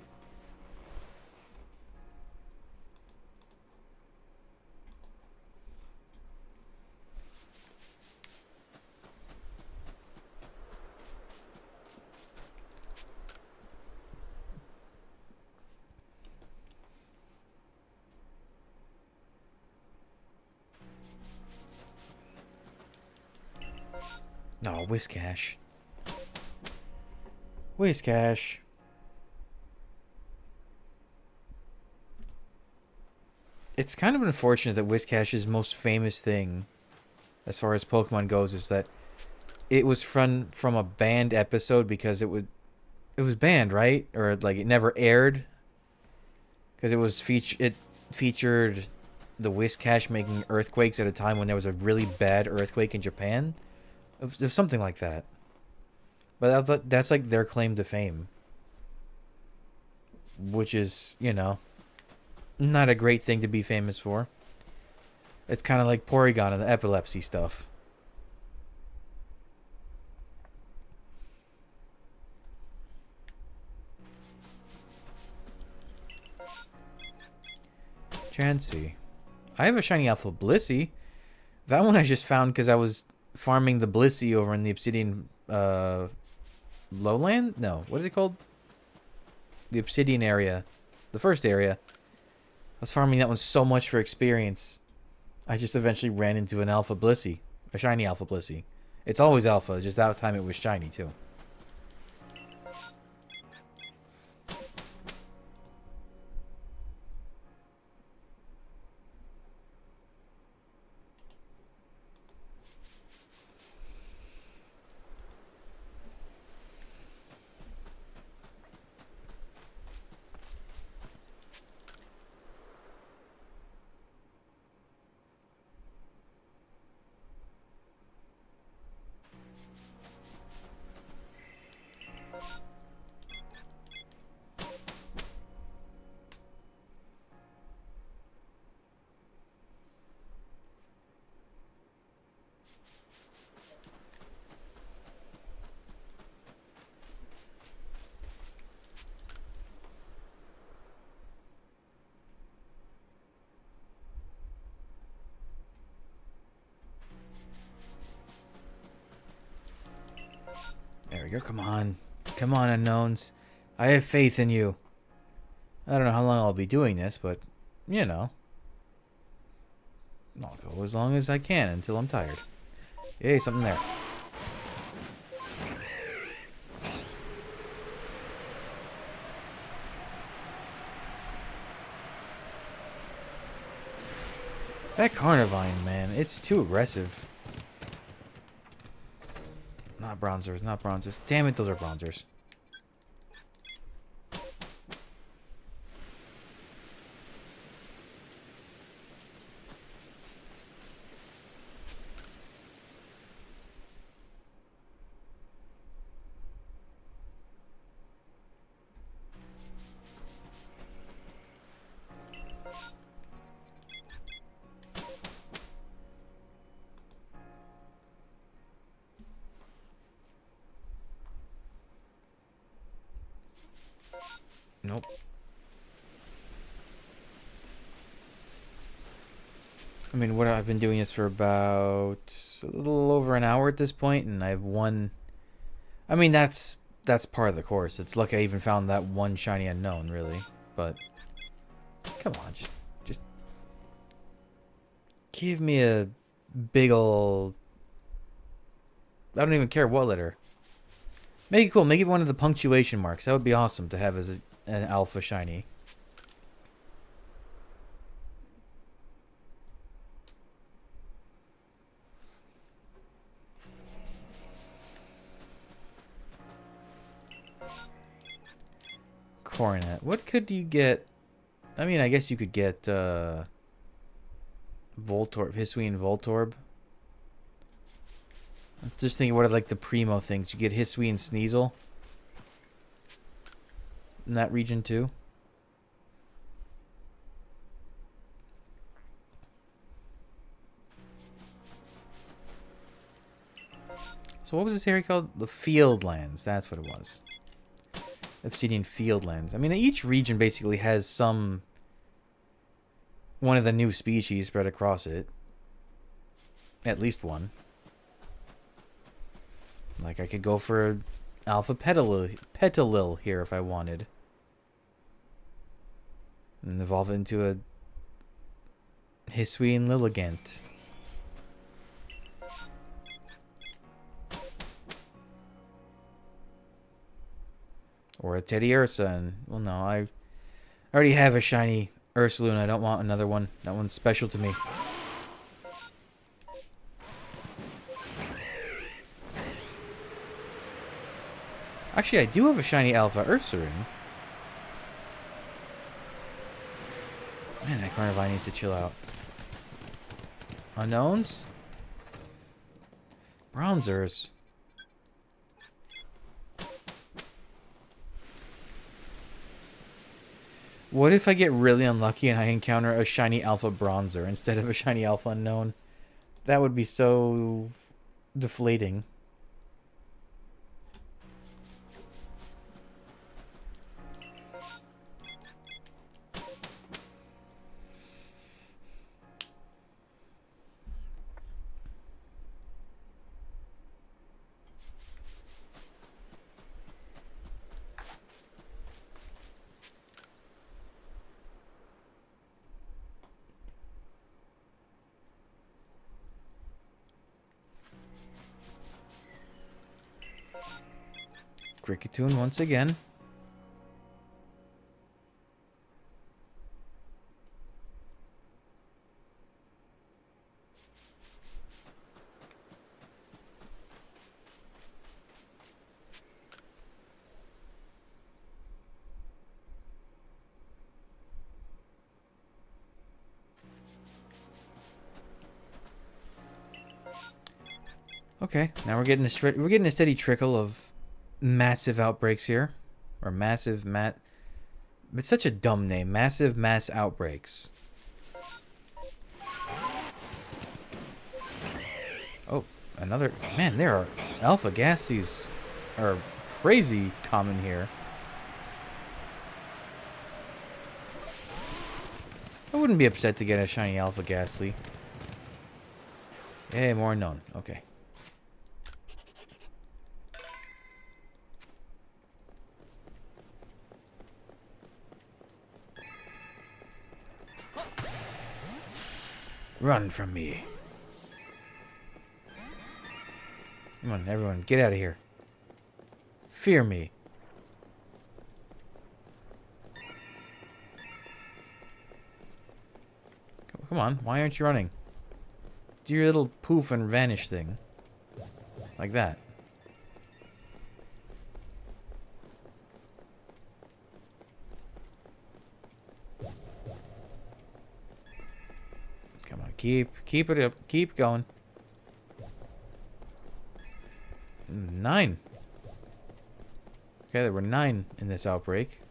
No, Whiscash. Whiscash. It's kind of unfortunate that Whiscash's most famous thing, as far as Pokemon goes, is that it was from a banned episode because it was banned, right? Or like it never aired because it featured the Whiscash making earthquakes at a time when there was a really bad earthquake in Japan. It was something like that. But that's like their claim to fame, which is, you know, not a great thing to be famous for. It's kind of like Porygon and the epilepsy stuff. Chansey. I have a shiny alpha Blissey. That one I just found because I was farming the Blissey over in the Obsidian lowland? No, what is it called? The Obsidian area. The first area. was farming that one so much for experience. I just eventually ran into an alpha Blissey. A shiny alpha Blissey. It's always alpha, just that time it was shiny too. There we go. Come on. Come on, unknowns. I have faith in you. I don't know how long I'll be doing this, but, you know. I'll go as long as I can until I'm tired. Yay, something there. That Carnivine, man, it's too aggressive. Not bronzers, not bronzers. Damn it, those are bronzers. Nope. I mean, what I've been doing this for about a little over an hour at this point, and I've won. I mean, that's part of the course. It's lucky I even found that one shiny unknown, really. But come on, just give me a big ol'. I don't even care what letter. Make it cool. Make it one of the punctuation marks. That would be awesome to have as an alpha shiny. Coronet. What could you get? I mean, I guess you could get Voltorb, Hisuian Voltorb. I'm just thinking what are like the primo things. You get Hisuian Sneasel in that region too. So what was this area called? The Fieldlands. That's what it was. Obsidian Fieldlands. I mean, each region basically has one of the new species spread across it. At least one. Like, I could go for Alpha Petalil here if I wanted. And evolve it into a Hisuian Lilligant. Or a Teddy Ursa. And, well, no, I already have a shiny Ursaluna. I don't want another one. That one's special to me. Actually, I do have a shiny Alpha Ursaring. Man, that Carnivine needs to chill out. Unknowns? Bronzers. What if I get really unlucky and I encounter a shiny Alpha Bronzer instead of a shiny Alpha Unknown? That would be so deflating. Cricketune once again. Okay, now we're getting a steady trickle of massive outbreaks here, or massive mat. It's such a dumb name, massive mass outbreaks. Oh, another man. There are alpha gases are crazy common here. I wouldn't be upset to get a shiny alpha ghastly. Hey, more unknown. Okay. Run from me. Come on, everyone, get out of here. Fear me. Come on, why aren't you running? Do your little poof and vanish thing. Like that. Come on, keep it up, keep going. 9. Okay, there were 9 in this outbreak.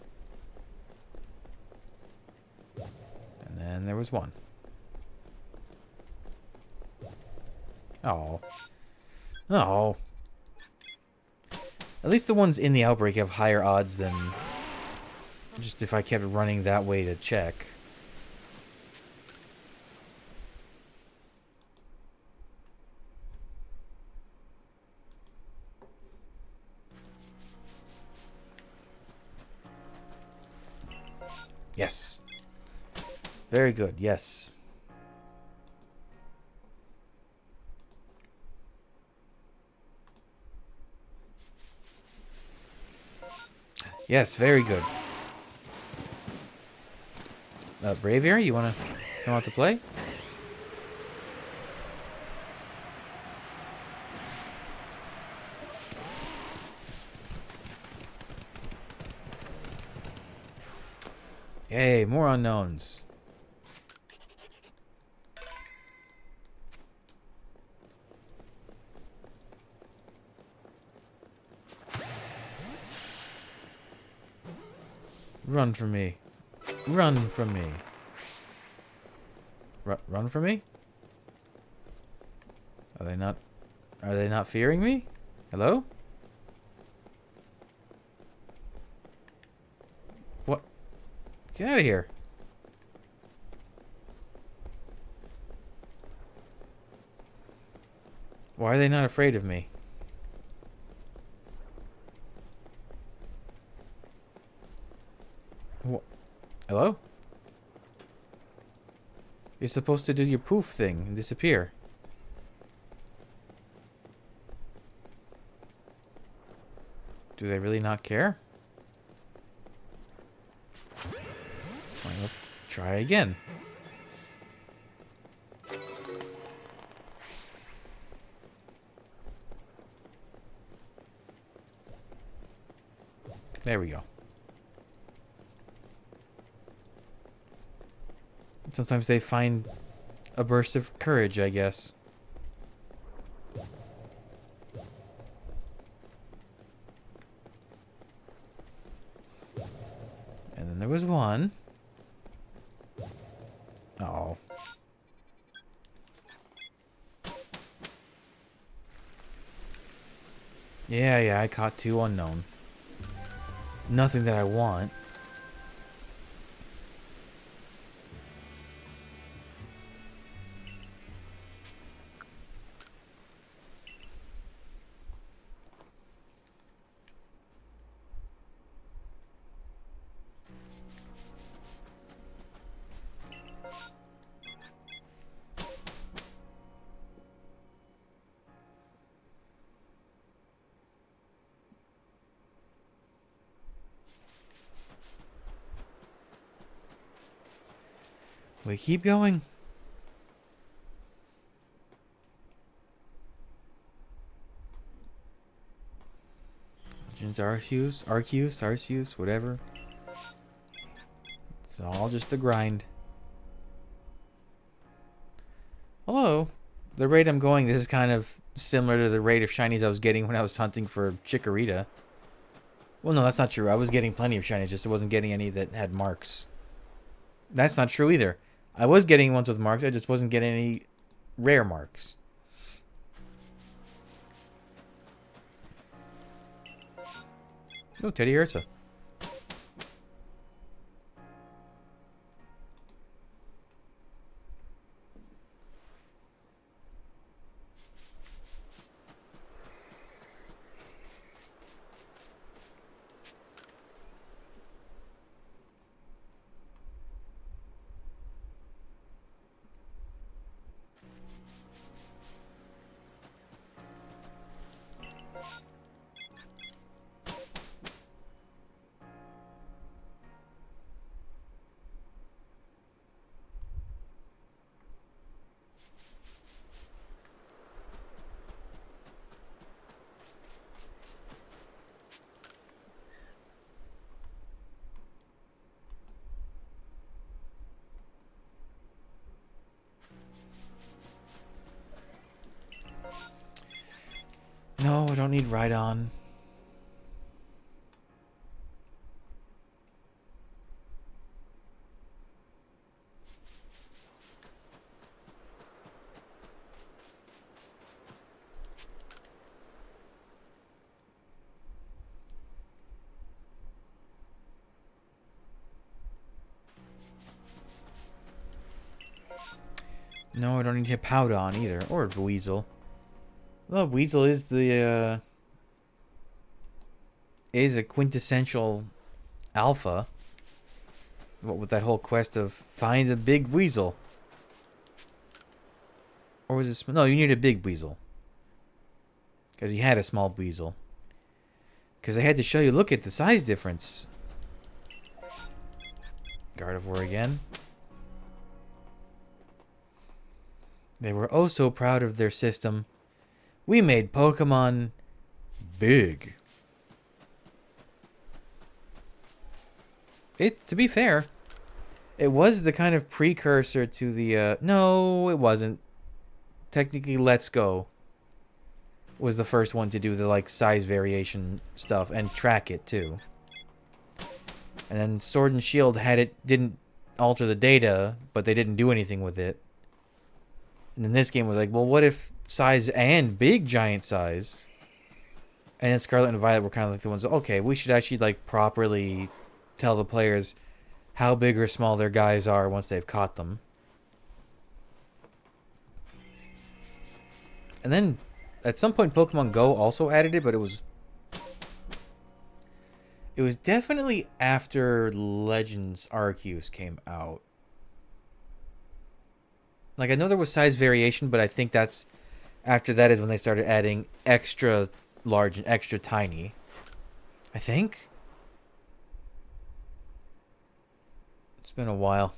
And then there was 1. Oh. Oh. At least the ones in the outbreak have higher odds than just if I kept running that way to check. Yes. Very good, yes. Yes, very good. Braviary, you want to come out to play? Yay, more unknowns. Run from me. Run from me. Run from me? Are they not fearing me? Hello? What? Get out of here. Why are they not afraid of me? Hello? You're supposed to do your poof thing and disappear. Do they really not care? Fine, let's try again. There we go. Sometimes they find a burst of courage, I guess. And then there was 1. Oh. Yeah, I caught 2 unknown. Nothing that I want. We keep going. Legends Arceus, whatever. It's all just a grind. Although, the rate I'm going, this is kind of similar to the rate of shinies I was getting when I was hunting for Chikorita. Well, no, that's not true. I was getting plenty of shinies, just I wasn't getting any that had marks. That's not true either. I was getting ones with marks, I just wasn't getting any rare marks. Oh, Teddy Ursa. No, I don't need Rhydon. No, I don't need Hippowdon either, or Weasel. Well, Weasel is the is a quintessential alpha. What with that whole quest of find a big weasel, or was it? No, you need a big weasel because he had a small weasel. Because they had to show you. Look at the size difference. Gardevoir again. They were oh so proud of their system. We made Pokemon big. To be fair, it was the kind of precursor to the no, it wasn't. Technically, Let's Go was the first one to do the like size variation stuff and track it too. And then Sword and Shield didn't alter the data, but they didn't do anything with it. And then this game was like, well, what if size and big giant size? And then Scarlet and Violet were kind of like the ones, okay, we should actually like properly tell the players how big or small their guys are once they've caught them. And then at some point Pokemon Go also added it, but it was definitely after Legends Arceus came out. Like I know there was size variation, but I think that's after that is when they started adding extra large and extra tiny. I think. It's been a while.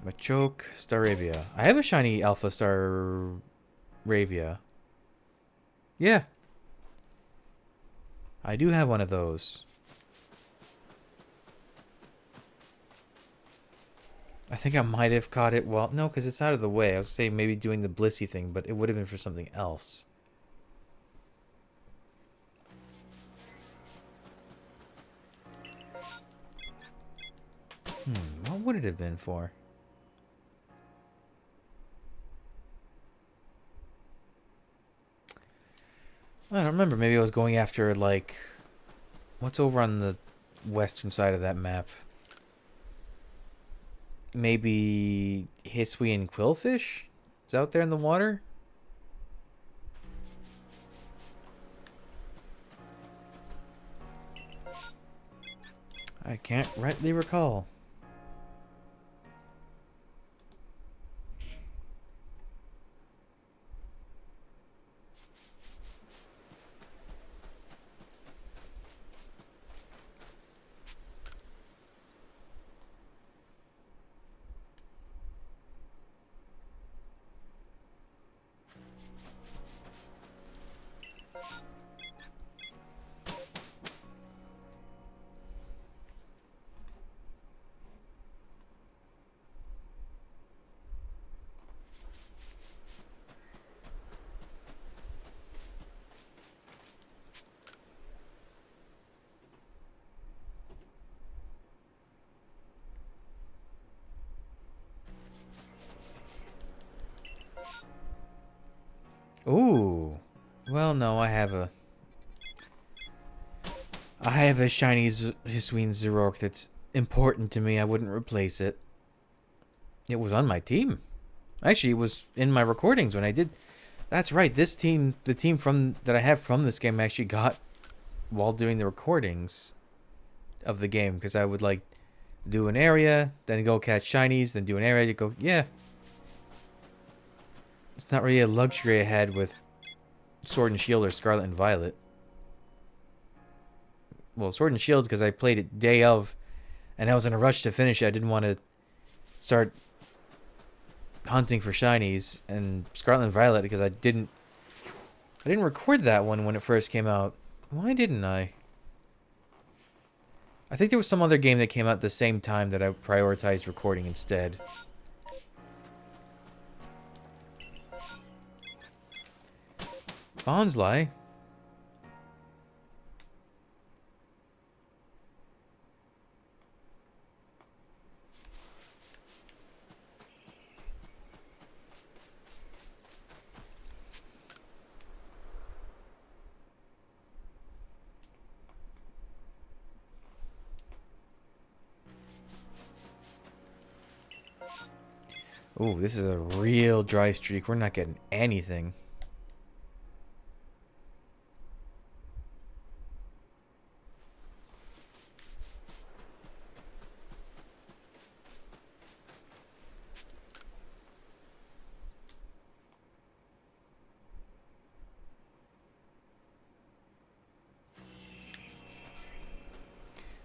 Machoke, Staravia. I have a shiny Alpha Staravia. Yeah. I do have one of those. I think I might have caught it. Well, no, because it's out of the way. I was saying maybe doing the Blissey thing, but it would have been for something else. What would it have been for? I don't remember. Maybe I was going after, like... What's over on the western side of that map? Maybe Hisuian Quillfish? Is out there in the water? I can't rightly recall. Ooh. Well, no, I have a shiny Hisuian Zoroark that's important to me. I wouldn't replace it. It was on my team. Actually, it was in my recordings when I did. That's right. This team, the team from that I have from this game, I actually got while doing the recordings of the game, because I would like do an area, then go catch shinies, then do an area to go. Yeah, it's not really a luxury I had with Sword and Shield or Scarlet and Violet. Well, Sword and Shield because I played it day of, and I was in a rush to finish it. I didn't want to start hunting for shinies, and Scarlet and Violet because I didn't record that one when it first came out. Why didn't I? I think there was some other game that came out at the same time that I prioritized recording instead. Bonsly. Ooh, this is a real dry streak. We're not getting anything.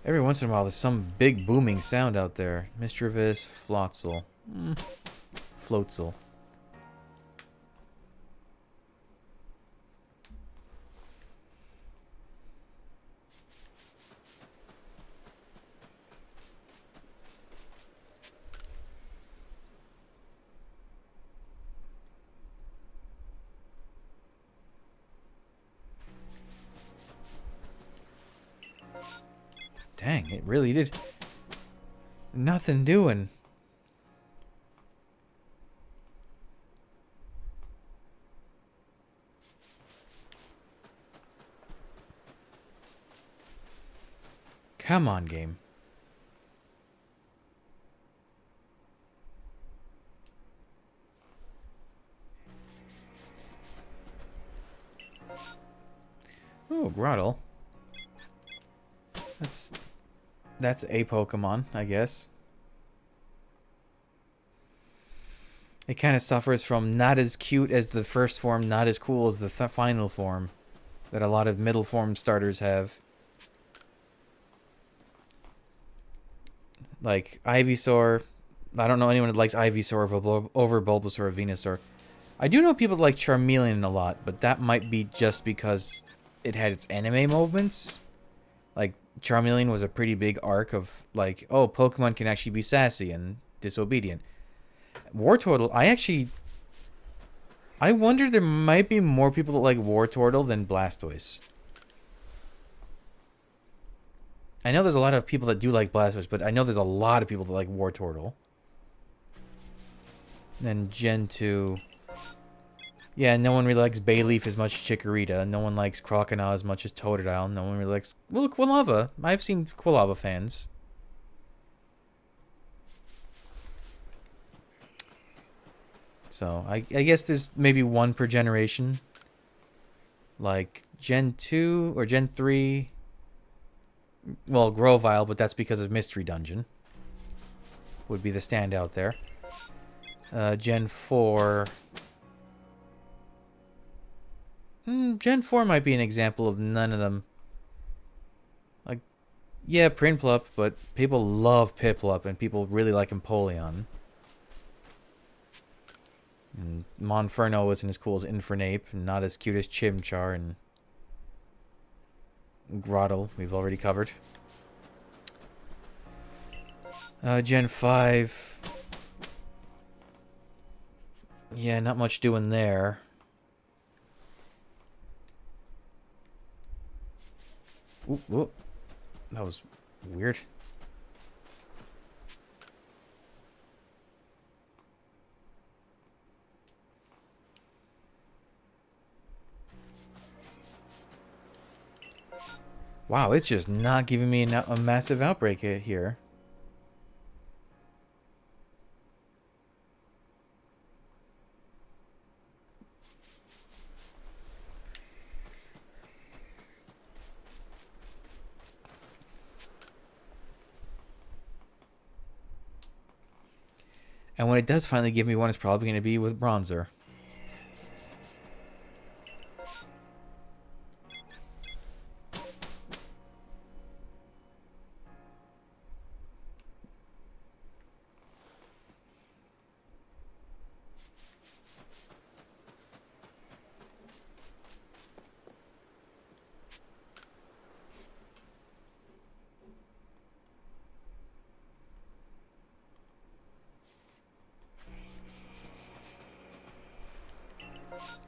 Every once in a while, there's some big booming sound out there. Mischievous, Floatzel. Floatzel. Dang, it really did. Nothing doing. Come on, game. Oh, Grottle. That's a Pokemon, I guess. It kind of suffers from not as cute as the first form, not as cool as the final form that a lot of middle form starters have. Like Ivysaur. I don't know anyone that likes Ivysaur over Bulbasaur or Venusaur. I do know people that like Charmeleon a lot, but that might be just because it had its anime moments. Like, Charmeleon was a pretty big arc of, like, oh, Pokemon can actually be sassy and disobedient. Wartortle, I wonder there might be more people that like Wartortle than Blastoise. I know there's a lot of people that do like Blastoise, but I know there's a lot of people that like Wartortle. Then Gen 2. Yeah, no one really likes Bayleaf as much as Chikorita. No one likes Crocodile as much as Totodile. No one really likes... Well, Quilava. I've seen Quilava fans. So, I guess there's maybe one per generation. Like, Gen 2 or Gen 3... Well, Grovyle, but that's because of Mystery Dungeon. Would be the standout there. Gen 4... Gen 4 might be an example of none of them. Like, yeah, Prinplup, but people love Piplup, and people really like Empoleon. And Monferno isn't as cool as Infernape, and not as cute as Chimchar, and Grottle, we've already covered. Gen 5... Yeah, not much doing there. Ooh, ooh. That was weird. Wow, it's just not giving me a massive outbreak here. And when it does finally give me one, it's probably going to be with bronzer.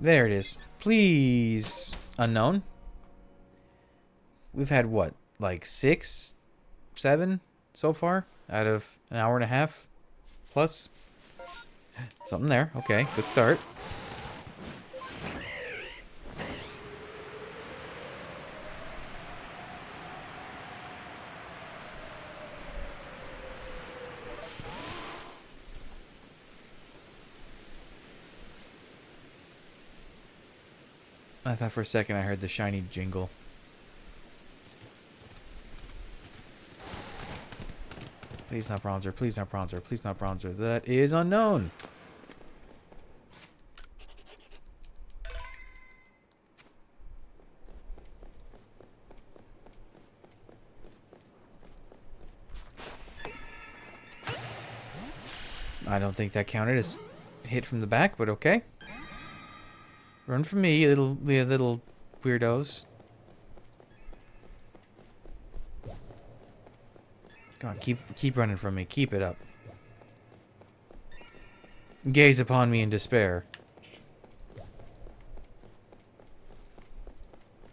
There it is. Please. Unknown. We've had what? Like 6, 7 so far? Out of an hour and a half? Plus? Something there. Okay, good start. I thought for a second I heard the shiny jingle. Please not bronzer, please not bronzer, please not bronzer. That is unknown. I don't think that counted as hit from the back, but okay. Run from me, little weirdos. Come on, keep running from me. Keep it up. Gaze upon me in despair.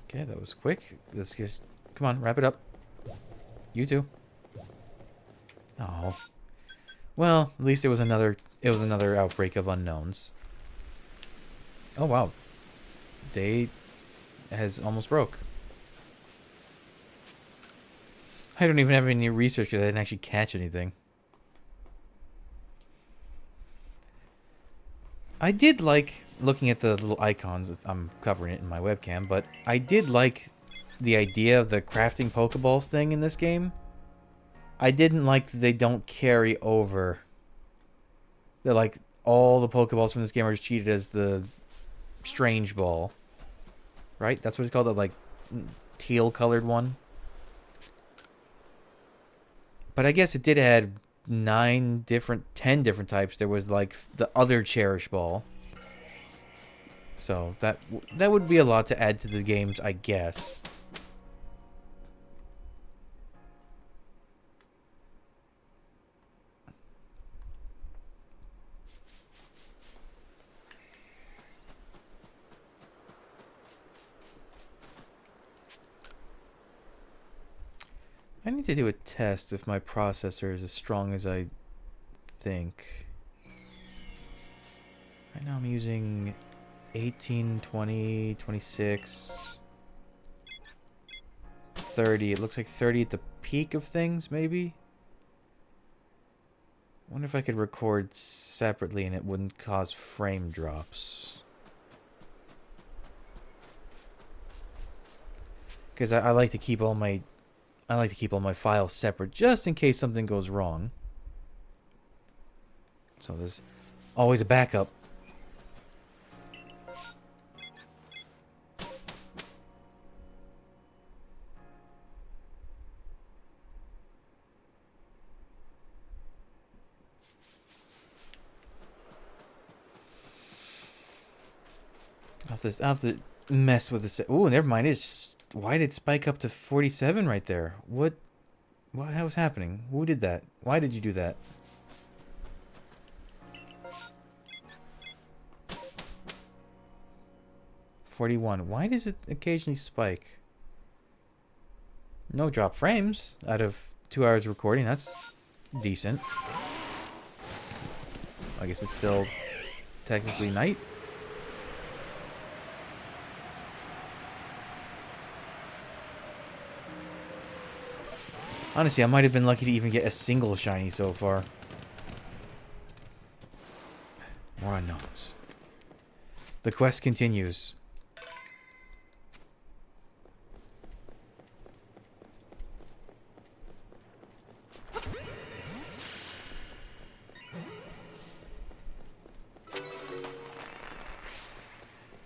Okay, that was quick. Let's just come on, wrap it up. You too. Oh. Well, at least it was another outbreak of unknowns. Oh wow. Day has almost broke. I don't even have any research because I didn't actually catch anything. I did like looking at the little icons. I'm covering it in my webcam, but I did like the idea of the crafting Pokeballs thing in this game. I didn't like that they don't carry over. They're like all the Pokeballs from this game are just treated as the strange ball. Right? That's what it's called, the like teal colored one. But I guess it did add 10 different types. There was like the other Cherish Ball. So that would be a lot to add to the games, I guess. I need to do a test if my processor is as strong as I think. Right now I'm using 18, 20, 26, 30. It looks like 30 at the peak of things, maybe? I wonder if I could record separately and it wouldn't cause frame drops. Because I like to keep all my files separate just in case something goes wrong. So there's always a backup. I'll have to mess with this. Oh, never mind. Why did it spike up to 47 right there? What was happening? Who did that? Why did you do that? $41. Why does it occasionally spike? No drop frames out of 2 hours of recording. That's decent. I guess it's still technically night. Honestly, I might have been lucky to even get a single shiny so far. More unknowns. The quest continues.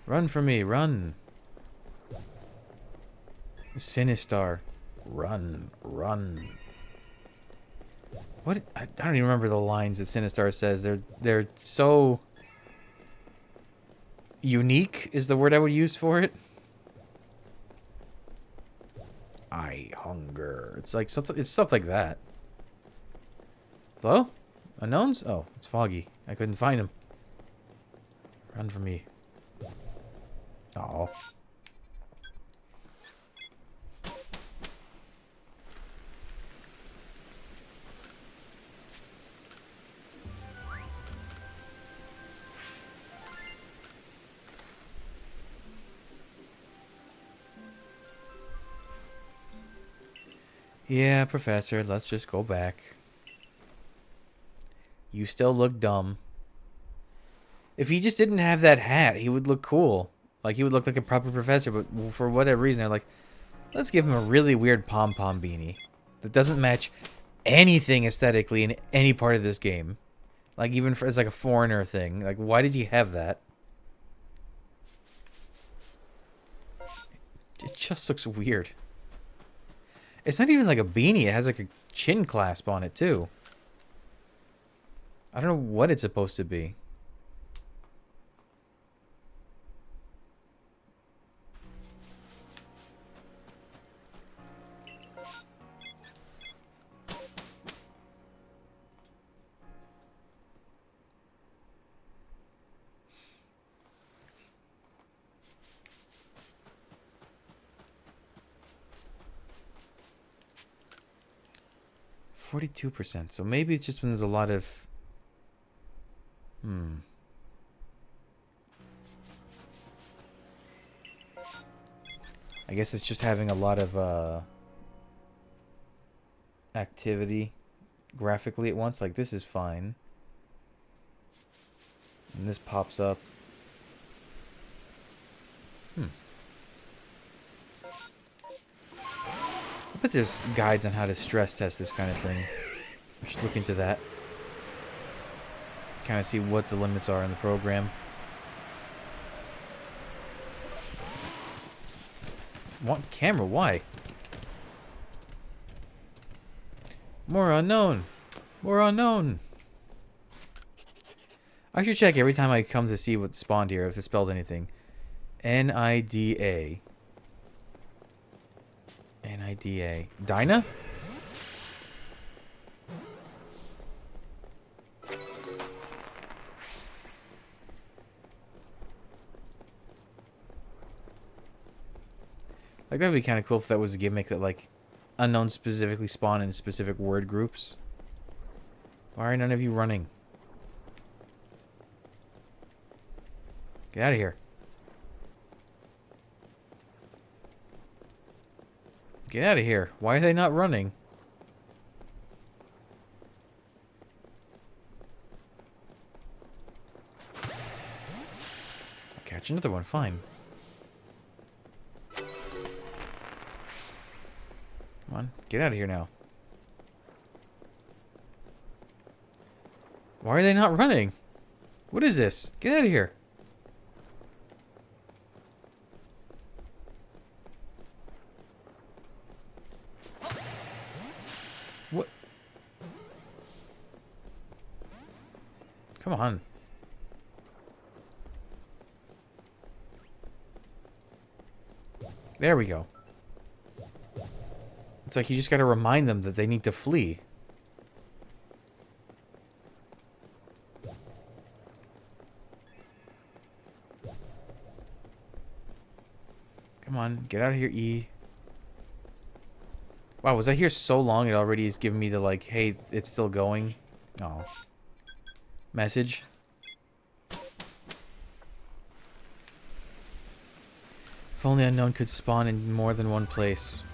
Run for me, run. Sinistar. Run, run. What? I don't even remember the lines that Sinistar says. They're so unique is the word I would use for it. I hunger. It's like something. It's stuff like that. Hello? Unknowns? Oh, it's Foggy. I couldn't find him. Run from me. Oh. Yeah, Professor, let's just go back. You still look dumb. If he just didn't have that hat, he would look cool. Like, he would look like a proper professor, but for whatever reason, they're like, let's give him a really weird pom-pom beanie that doesn't match anything aesthetically in any part of this game. Like, even for, as like a foreigner thing. Like, why did he have that? It just looks weird. It's not even like a beanie. It has like a chin clasp on it, too. I don't know what it's supposed to be. %. So maybe it's just when there's a lot of... I guess it's just having a lot of activity graphically at once. Like, this is fine. And this pops up. I bet there's guides on how to stress test this kind of thing. I should look into that. Kind of see what the limits are in the program. Want camera? Why? More unknown. More unknown. I should check every time I come to see what's spawned here, if it spells anything. Nida. Nida. Dinah? Like, that would be kind of cool if that was a gimmick that, like, unknowns specifically spawn in specific word groups. Why are none of you running? Get out of here. Get out of here. Why are they not running? I'll catch another one. Fine. Come on. Get out of here now. Why are they not running? What is this? Get out of here. What? Come on. There we go. It's like you just gotta remind them that they need to flee. Come on, get out of here, E. Wow, was I here so long it already is giving me the, like, hey, it's still going? Oh. Message. If only unknown could spawn in more than one place.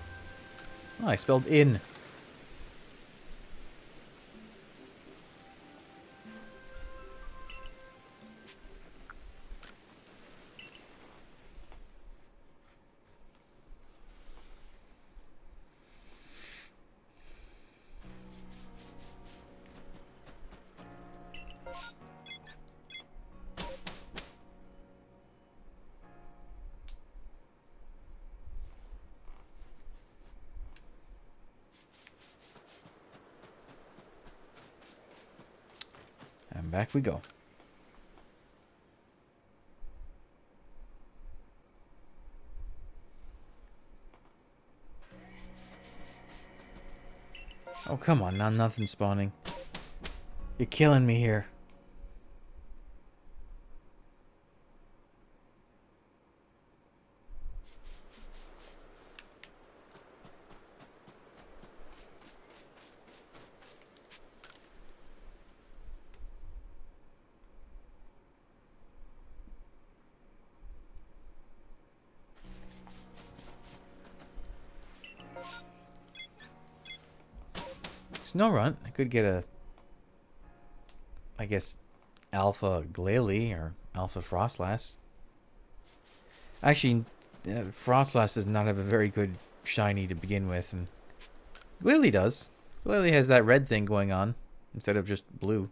Oh, I spelled in. And back we go. Oh, come on. Now nothing spawning. You're killing me here. Snow Runt. I could get a, I guess, Alpha Glalie or Alpha Frostlass. Actually, Frostlass does not have a very good shiny to begin with, and Glalie does. Glalie has that red thing going on instead of just blue.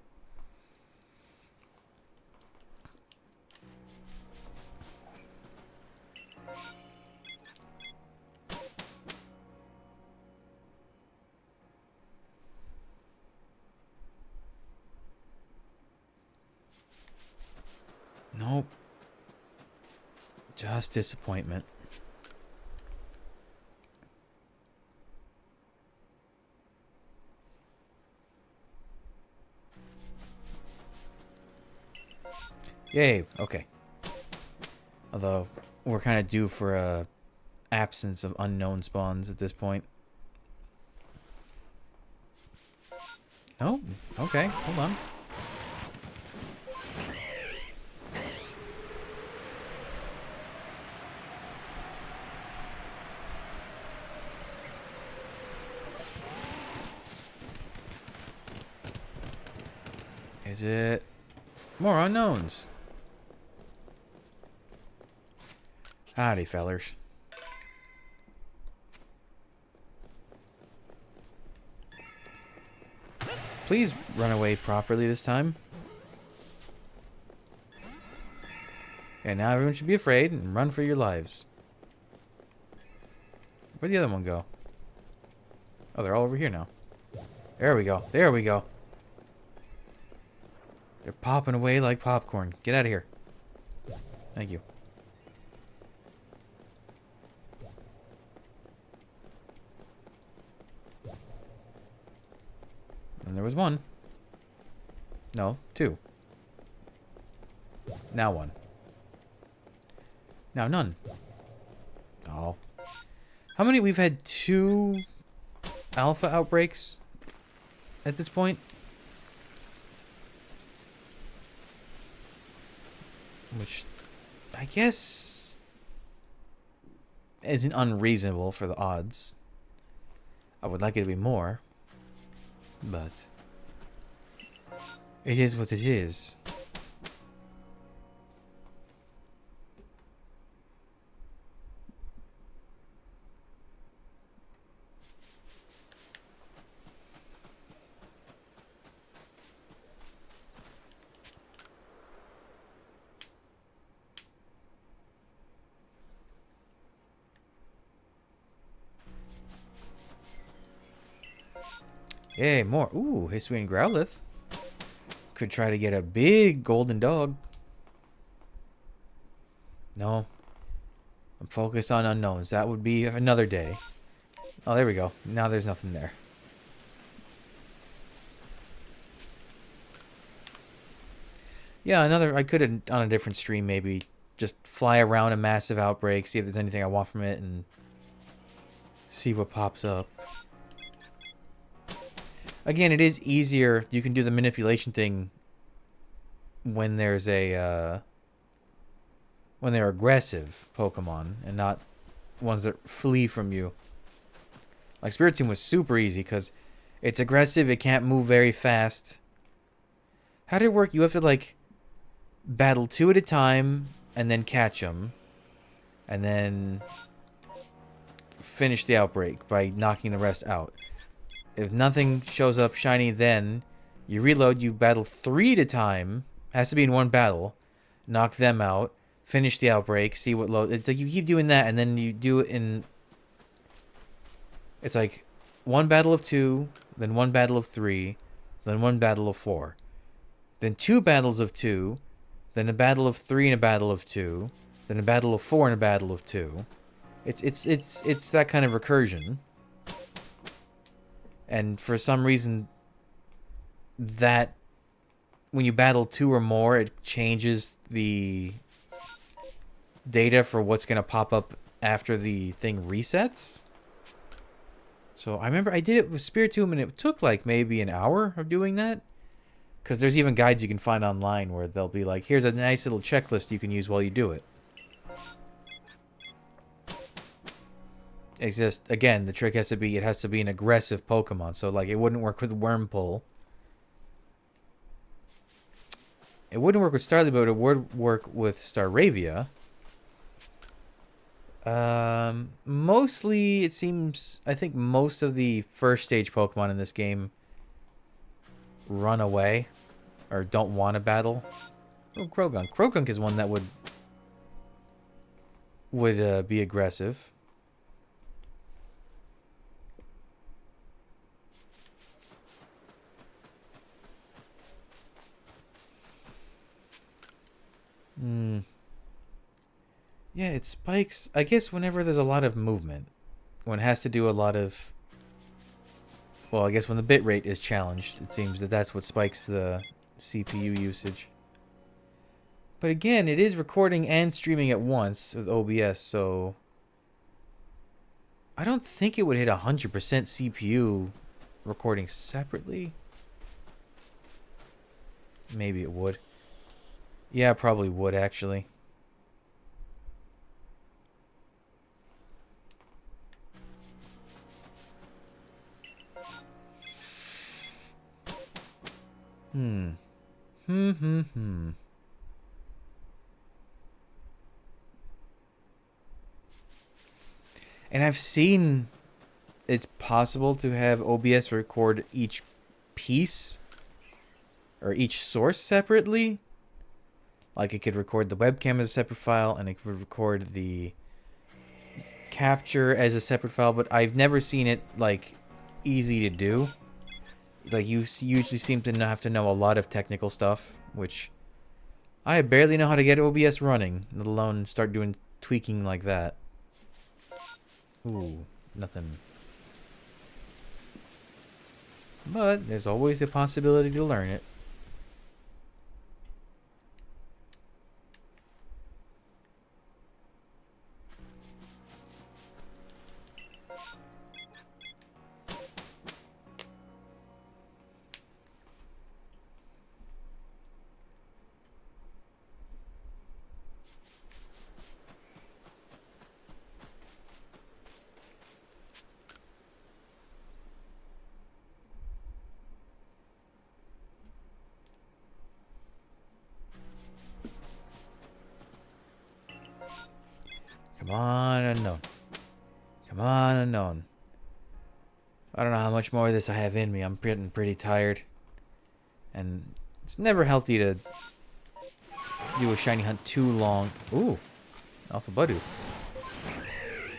Nope. Just disappointment. Yay, okay. Although, we're kind of due for a absence of unknown spawns at this point. Oh, okay, hold on. Is it more unknowns? Howdy, fellers. Please run away properly this time. And now everyone should be afraid and run for your lives. Where'd the other one go? Oh, they're all over here now. There we go. There we go. They're popping away like popcorn. Get out of here. Thank you. And there was one. No, two. Now one. Now none. Oh. How many? We've had 2 alpha outbreaks at this point? Which, I guess, isn't unreasonable for the odds. I would like it to be more. But it is what it is. Yay, more. Ooh, Hisuian Growlithe. Could try to get a big golden dog. No. I'm focused on unknowns. That would be another day. Oh, there we go. Now there's nothing there. Yeah, another. I could have, on a different stream, maybe just fly around a massive outbreak, see if there's anything I want from it, and see what pops up. Again, it is easier. You can do the manipulation thing when there's a when they're aggressive Pokemon and not ones that flee from you. Like Spiritomb was super easy because it's aggressive. It can't move very fast. How did it work? You have to like battle 2 at a time and then catch them, and then finish the outbreak by knocking the rest out. If nothing shows up shiny, then you reload, you battle 3 at a time. Has to be in one battle. Knock them out. Finish the outbreak. See what load. It's like you keep doing that, and then you do it in. It's like 1 battle of 2, then 1 battle of 3, then 1 battle of 4. then 2 battles of 2, then a battle of 3 and a battle of 2, then a battle of 4 and a battle of 2. It's that kind of recursion. And for some reason, that when you battle 2 or more, it changes the data for what's going to pop up after the thing resets. So I remember I did it with Spiritomb, and it took like maybe an hour of doing that. Because there's even guides you can find online where they'll be like, here's a nice little checklist you can use while you do it. It's just, again, the trick has to be, it has to be an aggressive Pokemon. So, like, it wouldn't work with Wurmple. It wouldn't work with Starly, but it would work with Staravia. Mostly, it seems, I think most of the first stage Pokemon in this game run away or don't want to battle. Oh, Croagunk. Croagunk is one that would be aggressive. Yeah, it spikes, I guess, whenever there's a lot of movement. When it has to do a lot of... Well, I guess when the bitrate is challenged, it seems that that's what spikes the CPU usage. But again, it is recording and streaming at once with OBS, so... I don't think it would hit 100% CPU recording separately. Maybe it would. Yeah, probably would, actually. And I've seen it's possible to have OBS record each piece or each source separately. Like it could record the webcam as a separate file and it could record the capture as a separate file, but I've never seen it like easy to do. Like you usually seem to have to know a lot of technical stuff, which I barely know how to get OBS running, let alone start doing tweaking like that. Ooh, nothing. But there's always the possibility to learn it. Come on, unknown. Come on, unknown. I don't know how much more of this I have in me. I'm getting pretty tired. And it's never healthy to do a shiny hunt too long. Ooh, Alpha Budu.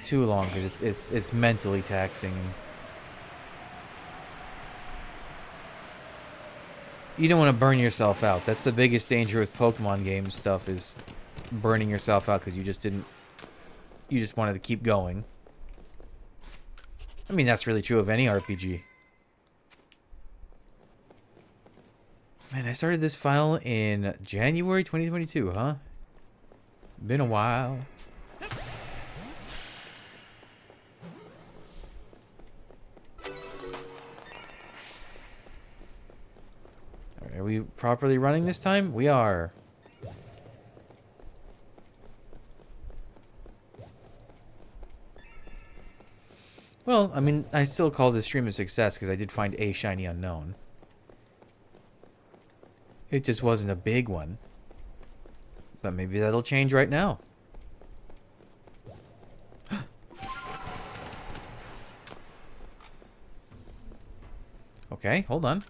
Too long, because it's mentally taxing. You don't want to burn yourself out. That's the biggest danger with Pokemon game stuff, is burning yourself out because you just wanted to keep going. I mean, that's really true of any RPG. Man, I started this file in January 2022, huh? Been a while. Are we properly running this time? We are. Well, I mean, I still call this stream a success because I did find a shiny unknown. It just wasn't a big one. But maybe that'll change right now. Okay, hold on.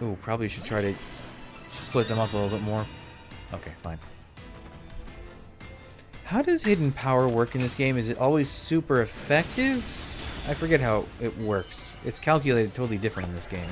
Ooh, probably should try to split them up a little bit more. Okay, fine. How does hidden power work in this game? Is it always super effective? I forget how it works. It's calculated totally different in this game.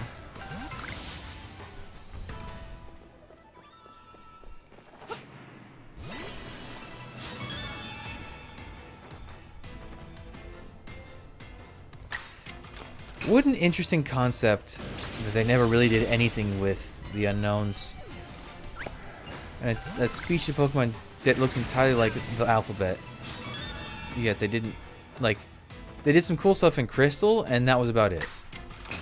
What an interesting concept that they never really did anything with the unknowns. And a species of Pokemon that looks entirely like the alphabet. Yet they didn't, like, they did some cool stuff in Crystal, and that was about it.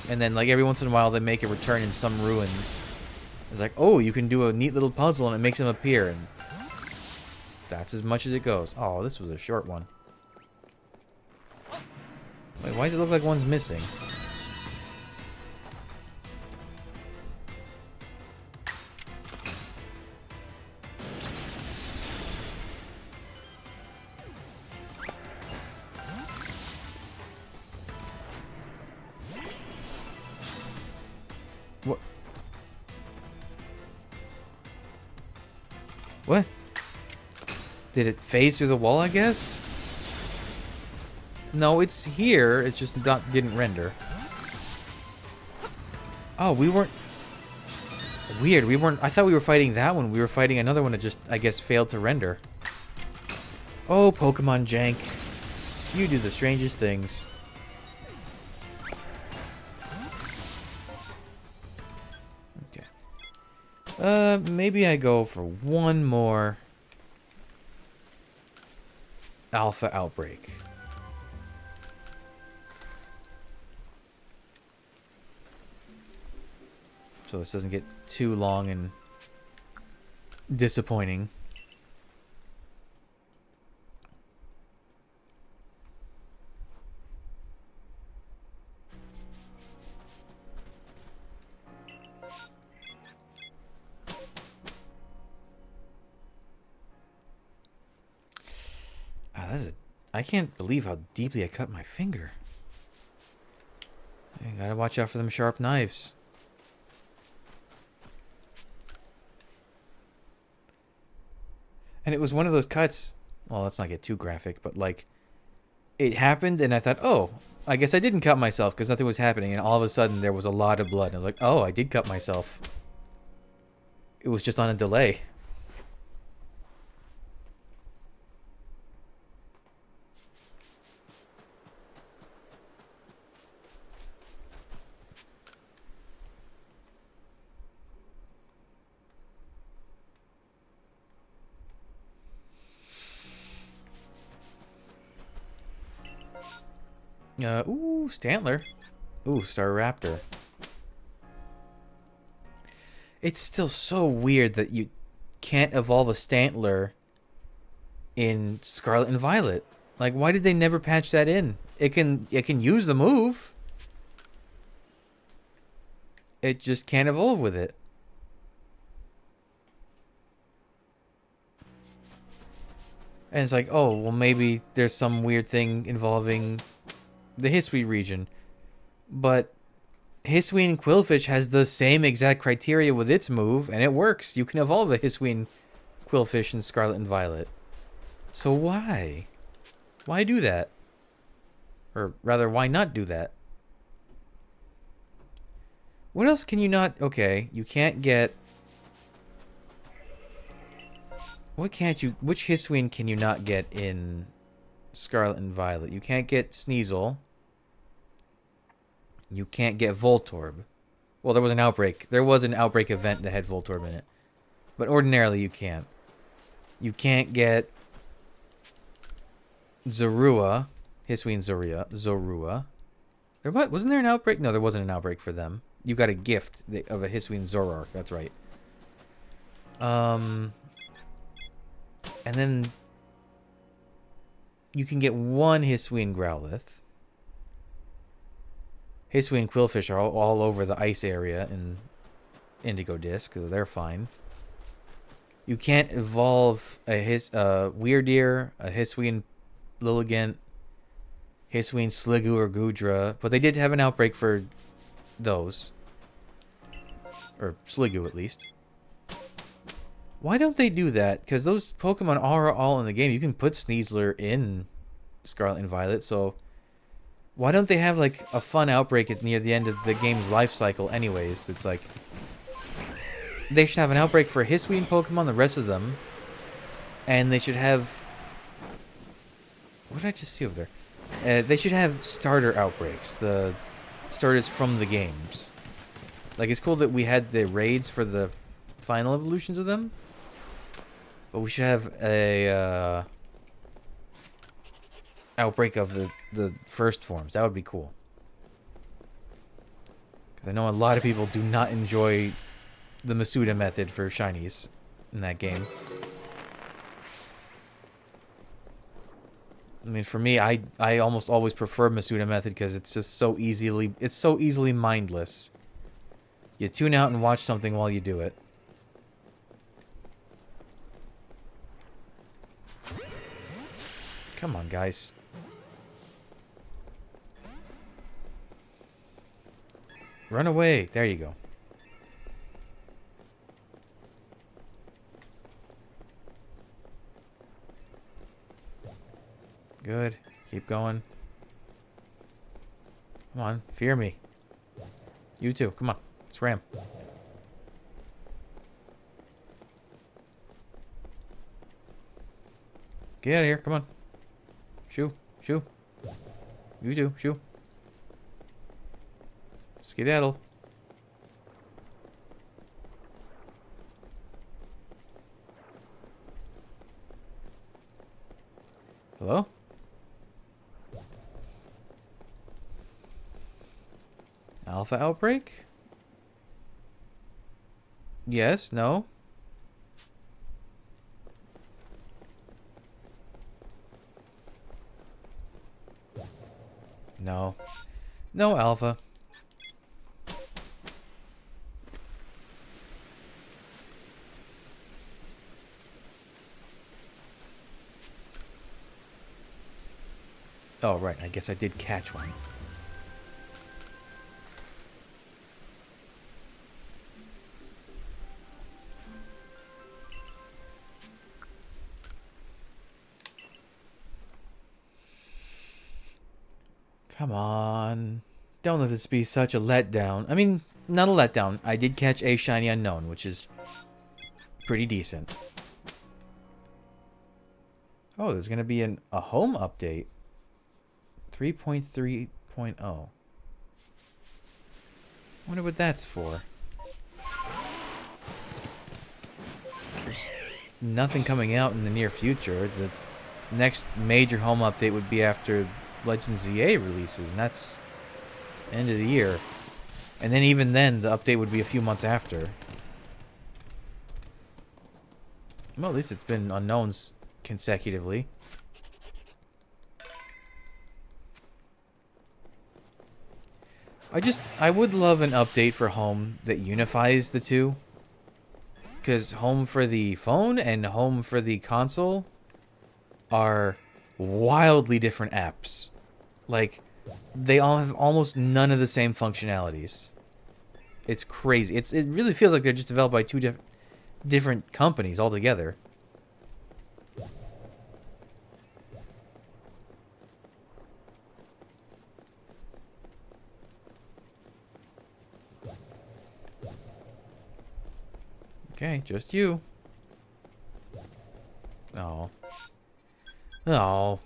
And then, like, every once in a while they make a return in some ruins. It's like, oh, you can do a neat little puzzle and it makes them appear, and that's as much as it goes. Oh, this was a short one. Wait, why does it look like one's missing? What? What? Did it phase through the wall, I guess? No, it's here. It's just didn't render. Oh, we weren't... Weird, we weren't... I thought we were fighting that one. We were fighting another one that just, I guess, failed to render. Oh, Pokemon jank. You do the strangest things. Maybe I go for one more Alpha Outbreak. So this doesn't get too long and disappointing. I can't believe how deeply I cut my finger. I gotta watch out for them sharp knives. And it was one of those cuts, well, let's not get too graphic, but like, it happened and I thought, oh, I guess I didn't cut myself because nothing was happening, and all of a sudden there was a lot of blood. And I was like, oh, I did cut myself. It was just on a delay. Ooh, Stantler. Ooh, Staraptor. It's still so weird that you can't evolve a Stantler in Scarlet and Violet. Like, why did they never patch that in? It can use the move. It just can't evolve with it. And it's like, oh, well, maybe there's some weird thing involving the Hisuian region. But Hisuian Quillfish has the same exact criteria with its move, and it works. You can evolve a Hisuian Quillfish in Scarlet and Violet. So why? Why do that? Or rather, why not do that? What else can you not... Okay, you can't get... What can't you... Which Hisuian can you not get in Scarlet and Violet? You can't get Sneasel. You can't get Voltorb. Well, there was an outbreak. There was an outbreak event that had Voltorb in it. But ordinarily, you can't. You can't get Zorua. Hisuian Zorua. Wasn't there an outbreak? No, there wasn't an outbreak for them. You got a gift of a Hisuian Zoroark. That's right. And then you can get one Hisuian Growlithe. Hisuian Quillfish are all over the ice area in Indigo Disc, so they're fine. You can't evolve a Weirdeer, a Hisuian Lilligant, Hisuian Sliggoo or Goodra, but they did have an outbreak for those. Or Sliggoo, at least. Why don't they do that? Because those Pokemon are all in the game. You can put Sneasler in Scarlet and Violet, so... Why don't they have, like, a fun outbreak at near the end of the game's life cycle anyways? That's like... They should have an outbreak for Hisuian Pokemon, the rest of them. And they should have... What did I just see over there? They should have starter outbreaks. The starters from the games. Like, it's cool that we had the raids for the final evolutions of them. But we should have a... outbreak of the first forms. That would be cool. Because I know a lot of people do not enjoy the Masuda method for shinies in that game. I mean, for me, I almost always prefer Masuda method because it's just so easily mindless. You tune out and watch something while you do it. Come on, guys. Run away. There you go. Good. Keep going. Come on. Fear me. You too. Come on. Let's ram. Get out of here. Come on. Shoo. Shoo. You too. Shoo. Skedaddle. Hello? Alpha outbreak? Yes, no. No. No alpha. Oh, right. I guess I did catch one. Come on. Don't let this be such a letdown. I mean, not a letdown. I did catch a shiny unknown, which is pretty decent. Oh, there's going to be a home update. 3.3.0. Wonder what that's for. There's nothing coming out in the near future. The next major home update would be after Legends ZA releases, and that's end of the year. And then even then, the update would be a few months after. Well, at least it's been unknowns consecutively. I would love an update for Home that unifies the two. Because Home for the phone and Home for the console are wildly different apps. Like, they all have almost none of the same functionalities. It's crazy. It really feels like they're just developed by two different companies altogether. Okay, just you. Oh. Oh.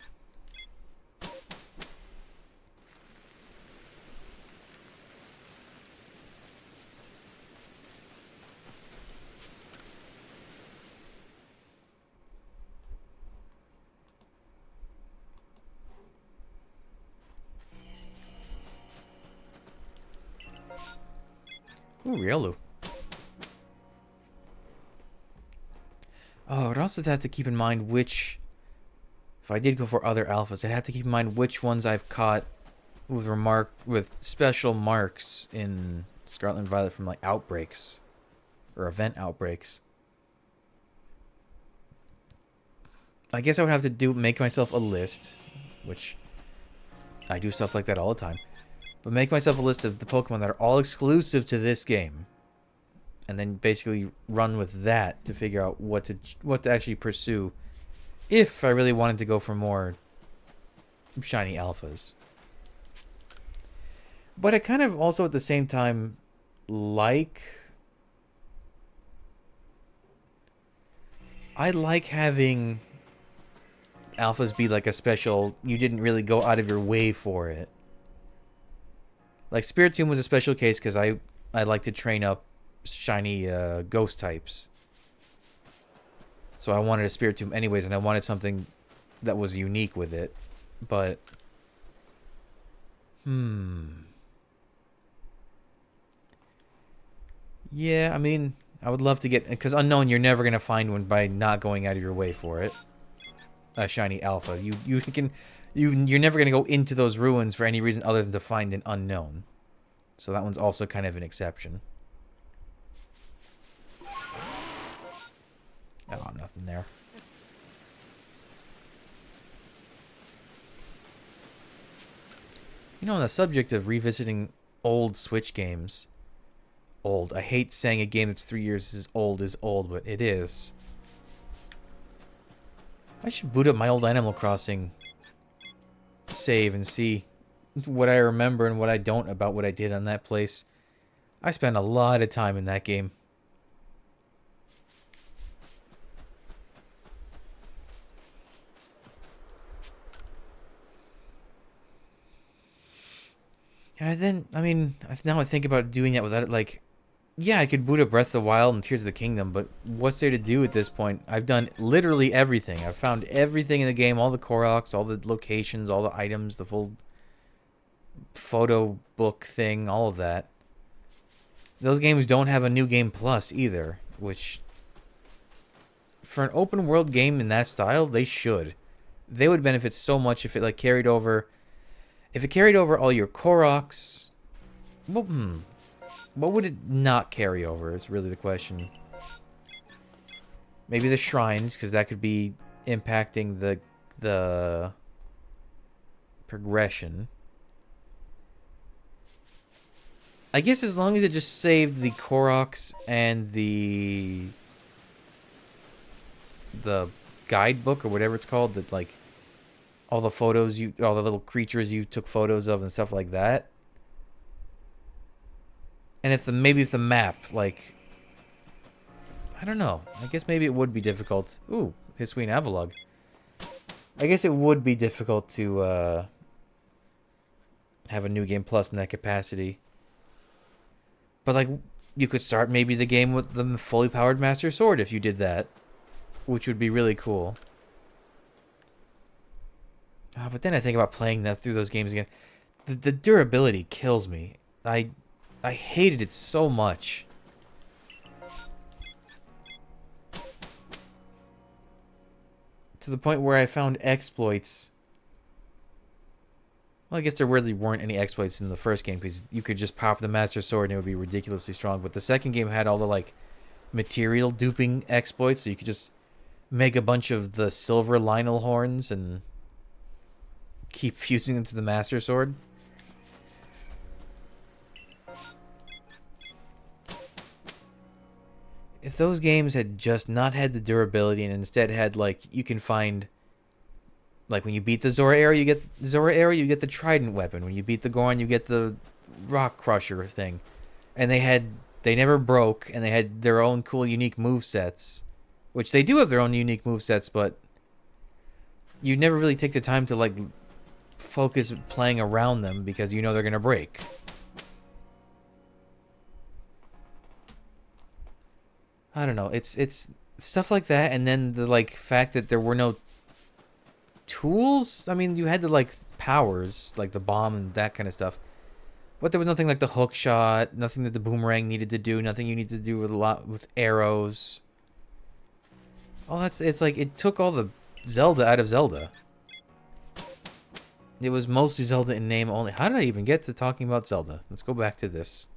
Ooh, Riolu. Oh, I'd also have to keep in mind which... If I did go for other alphas, I'd have to keep in mind which ones I've caught with special marks in Scarlet and Violet from, like, outbreaks. Or event outbreaks. I guess I would have to make myself a list, which I do stuff like that all the time. But make myself a list of the Pokemon that are all exclusive to this game. And then basically run with that to figure out what to actually pursue if I really wanted to go for more shiny alphas. But I kind of also at the same time like I like having alphas be like a special. You didn't really go out of your way for it. Like Spiritomb was a special case because I like to train up shiny ghost types. So I wanted a Spiritomb anyways, and I wanted something that was unique with it. But yeah, I mean, I would love to get, because Unknown, you're never gonna find one by not going out of your way for it. A shiny alpha. You're never gonna go into those ruins for any reason other than to find an Unknown. So that one's also kind of an exception. Oh, nothing there. You know, on the subject of revisiting old Switch games, old. I hate saying a game that's 3 years is old, but it is. I should boot up my old Animal Crossing save and see what I remember and what I don't about what I did on that place. I spent a lot of time in that game. And then, I mean, now I think about doing that without it, like, yeah, I could boot up Breath of the Wild and Tears of the Kingdom, but what's there to do at this point? I've done literally everything. I've found everything in the game, all the Koroks, all the locations, all the items, the full photo book thing, all of that. Those games don't have a New Game Plus either, which, for an open world game in that style, they should. They would benefit so much if it, like, carried over... If it carried over all your Koroks... Well, what would it not carry over is really the question. Maybe the shrines, because that could be impacting the progression. I guess as long as it just saved the Koroks and the guidebook or whatever it's called, that like all the photos all the little creatures you took photos of and stuff like that. And if the map, like, I don't know. I guess maybe it would be difficult. Ooh, Hisuian Avalugg. I guess it would be difficult to have a New Game Plus in that capacity. But, like, you could start maybe the game with the fully powered Master Sword if you did that. Which would be really cool. But then I think about playing that through those games again. The durability kills me. I hated it so much. To the point where I found exploits. Well, I guess there really weren't any exploits in the first game because you could just pop the Master Sword and it would be ridiculously strong. But the second game had all the, like, material duping exploits, so you could just make a bunch of the silver Lionel horns and keep fusing them to the Master Sword. If those games had just not had the durability and instead had, like, you can find, like, when you beat the Zora area, you get the Trident weapon. When you beat the Goron, you get the Rock Crusher thing. And they never broke, and they had their own cool, unique movesets. Which they do have their own unique movesets, but you never really take the time to, like, focus playing around them because you know they're going to break. I don't know. It's stuff like that, and then the, like, fact that there were no tools. I mean, you had the, like, powers, like the bomb and that kind of stuff, but there was nothing like the hook shot, nothing that the boomerang needed to do, nothing you need to do with arrows. It's like it took all the Zelda out of Zelda. It was mostly Zelda in name only. How did I even get to talking about Zelda? Let's go back to this.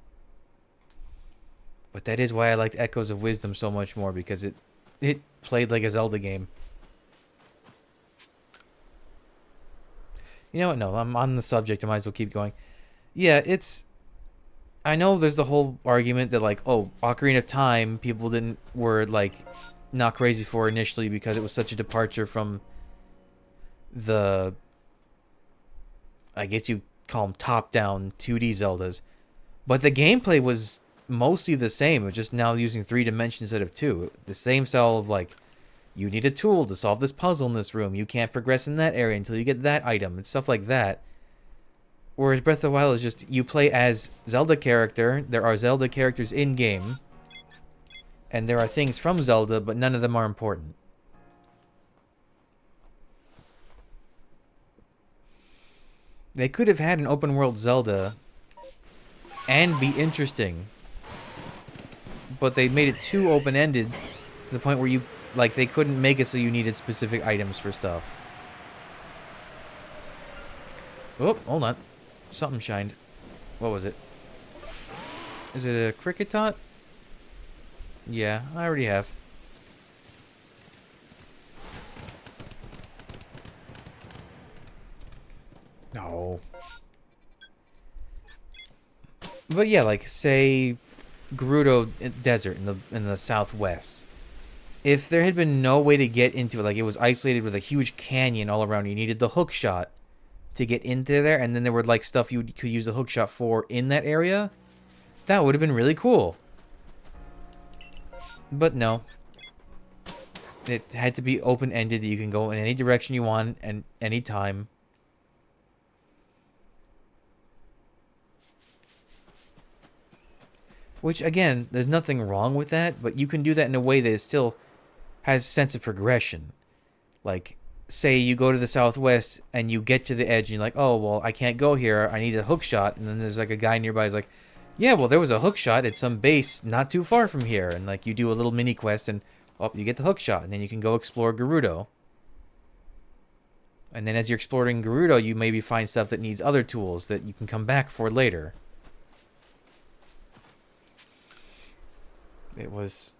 But that is why I liked Echoes of Wisdom so much more, because it played like a Zelda game. You know what? No, I'm on the subject. I might as well keep going. Yeah, I know there's the whole argument that, like, oh, Ocarina of Time, people were, like, not crazy for initially because it was such a departure from the, I guess you call them top-down 2D Zeldas. But the gameplay was mostly the same. It was just now using 3 dimensions instead of 2. The same style of like, you need a tool to solve this puzzle in this room. You can't progress in that area until you get that item and stuff like that. Whereas Breath of the Wild is just, you play as Zelda character. There are Zelda characters in-game. And there are things from Zelda, but none of them are important. They could have had an open world Zelda and be interesting, but they made it too open-ended to the point where you, like, they couldn't make it so you needed specific items for stuff. Oh, hold on. Something shined. What was it? Is it a cricket tot? Yeah, I already have. No. But yeah, like say Gerudo Desert in the southwest. If there had been no way to get into it, like it was isolated with a huge canyon all around, you needed the hook shot to get into there, and then there were like stuff you could use the hook shot for in that area, that would have been really cool. But no. It had to be open-ended. You can go in any direction you want and any time. Which, again, there's nothing wrong with that, but you can do that in a way that it still has a sense of progression. Like, say you go to the southwest and you get to the edge and you're like, oh, well, I can't go here. I need a hook shot. And then there's like a guy nearby who's like, yeah, well, there was a hook shot at some base not too far from here. And like you do a little mini quest and, oh, you get the hook shot. And then you can go explore Gerudo. And then as you're exploring Gerudo, you maybe find stuff that needs other tools that you can come back for later. It was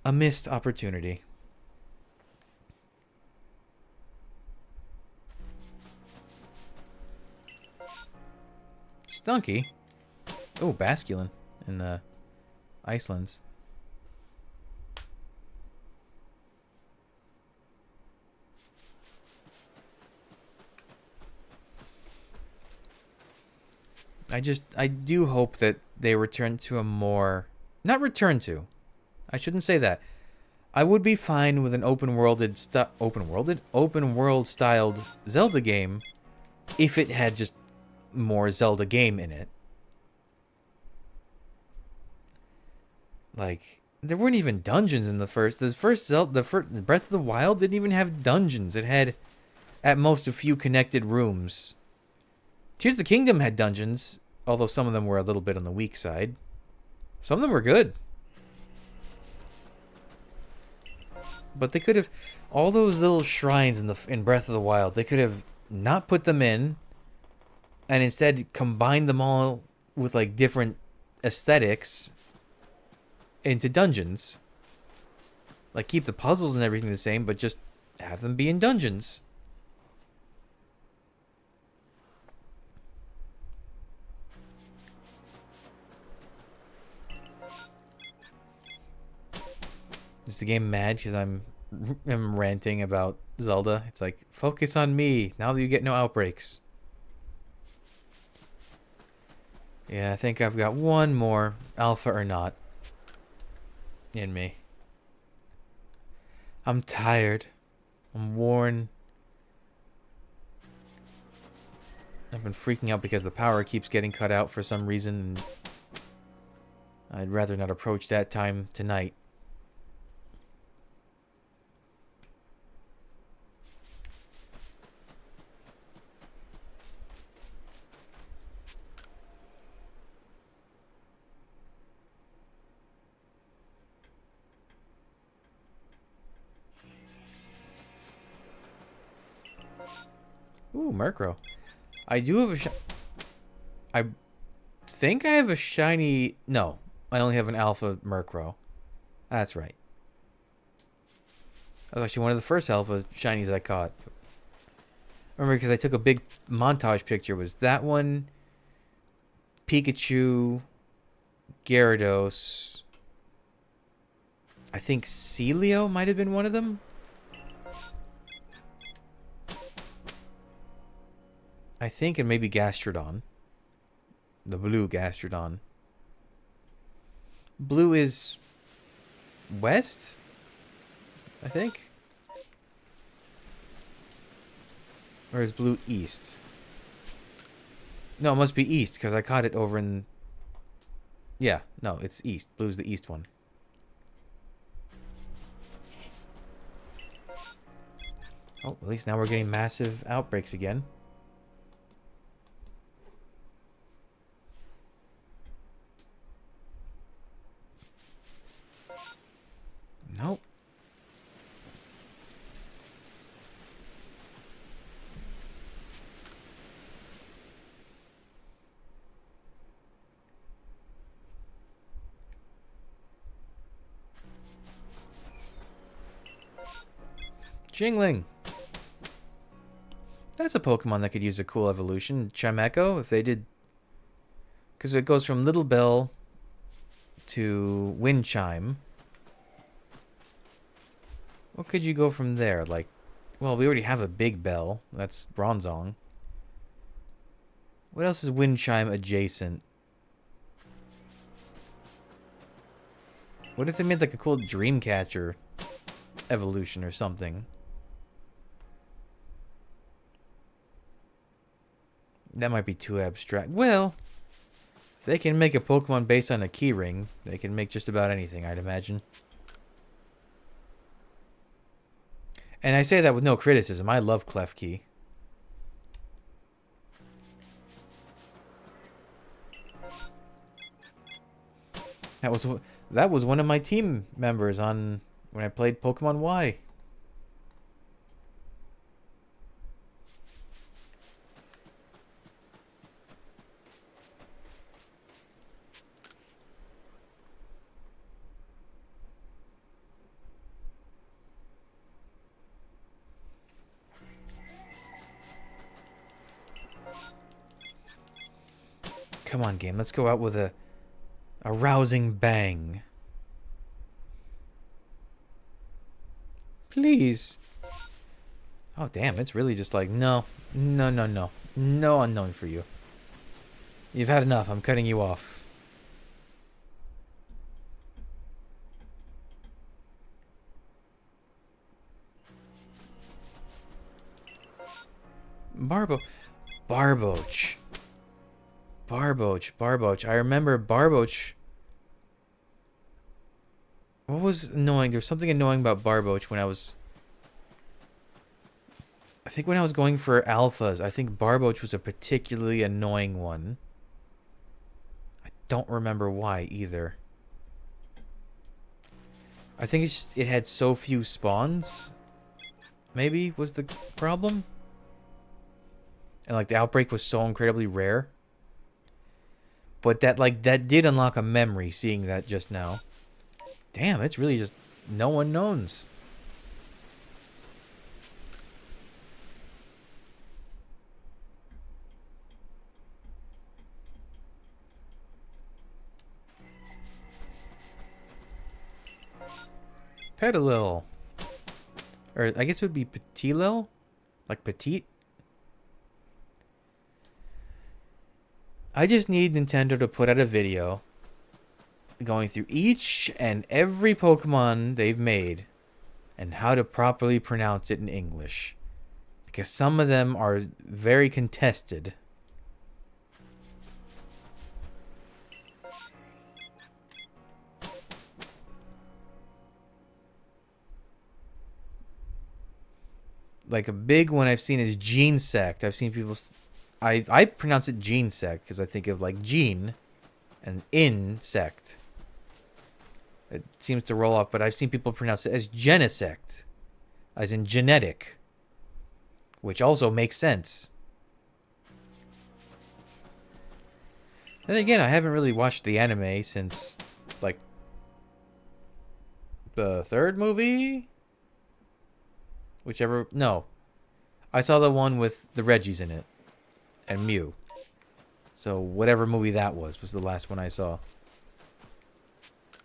a missed opportunity. Stunky. Oh, Basculin in the Icelands. I do hope that they return to a more... Not return to. I shouldn't say that. I would be fine with an open world styled Zelda game if it had just more Zelda game in it. Like, there weren't even dungeons in the first Zelda. The Breath of the Wild didn't even have dungeons. It had at most a few connected rooms. Tears of the Kingdom had dungeons, although some of them were a little bit on the weak side. Some of them were good. But they could have... All those little shrines in Breath of the Wild, they could have not put them in, and instead combined them all with, like, different aesthetics into dungeons. Like, keep the puzzles and everything the same, but just have them be in dungeons. Is the game mad because I'm ranting about Zelda? It's like, focus on me now that you get no outbreaks. Yeah, I think I've got one more, alpha or not, in me. I'm tired. I'm worn. I've been freaking out because the power keeps getting cut out for some reason. And I'd rather not approach that time tonight. Ooh, Murkrow. I do have a I think I have a shiny... No, I only have an alpha Murkrow. That's right. That was actually one of the first alpha shinies I caught. Remember, because I took a big montage picture. Was that one, Pikachu, Gyarados, I think Celio might have been one of them. I think, and maybe Gastrodon. The blue Gastrodon. Blue is west, I think. Or is blue east? No, it must be east, because I caught it over in... Yeah, no, it's east. Blue's the east one. Oh, at least now we're getting massive outbreaks again. Nope. Jingling. That's a Pokemon that could use a cool evolution. Chimecho, if they did... Because it goes from Little Bell to Wind Chime. What could you go from there? Like, well, we already have a Big Bell. That's Bronzong. What else is Wind Chime adjacent? What if they made like a cool Dreamcatcher evolution or something? That might be too abstract. Well, if they can make a Pokemon based on a keyring, they can make just about anything, I'd imagine. And I say that with no criticism. I love Klefki. That was one of my team members on when I played Pokemon Y. Come on, game. Let's go out with a rousing bang. Please. Oh, damn. It's really just like, no. No, no, no. No unknown for you. You've had enough. I'm cutting you off. Barboach. Barboach. I remember Barboach. What was annoying? There was something annoying about Barboach when I was... I think when I was going for alphas, I think Barboach was a particularly annoying one. I don't remember why either. I think it's just, it had so few spawns. Maybe was the problem? And like the outbreak was so incredibly rare. But that did unlock a memory seeing that just now. Damn, it's really just no unknowns. Petalil. Or I guess it would be Petilil? Like petite? I just need Nintendo to put out a video going through each and every Pokemon they've made and how to properly pronounce it in English. Because some of them are very contested. Like a big one I've seen is Genesect. I've seen people... I pronounce it Genesect because I think of like gene and insect. It seems to roll off, but I've seen people pronounce it as Genesect, as in genetic, which also makes sense. Then again, I haven't really watched the anime since like the third movie? Whichever... No. I saw the one with the Reggies in it. And Mew. So whatever movie that was the last one I saw.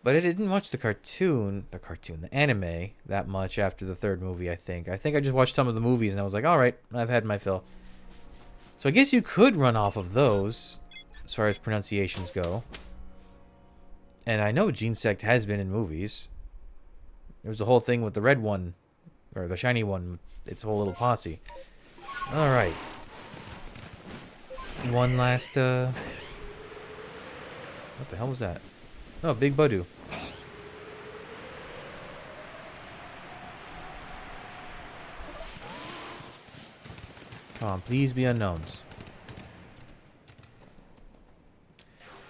But I didn't watch the anime that much after the third movie, I think. I think I just watched some of the movies and I was like, alright, I've had my fill. So I guess you could run off of those, as far as pronunciations go. And I know Gene Sect has been in movies. There was a whole thing with the red one, or the shiny one, its whole little posse. Alright. One last, what the hell was that? Oh, Big Budu. Come on, please be unknowns.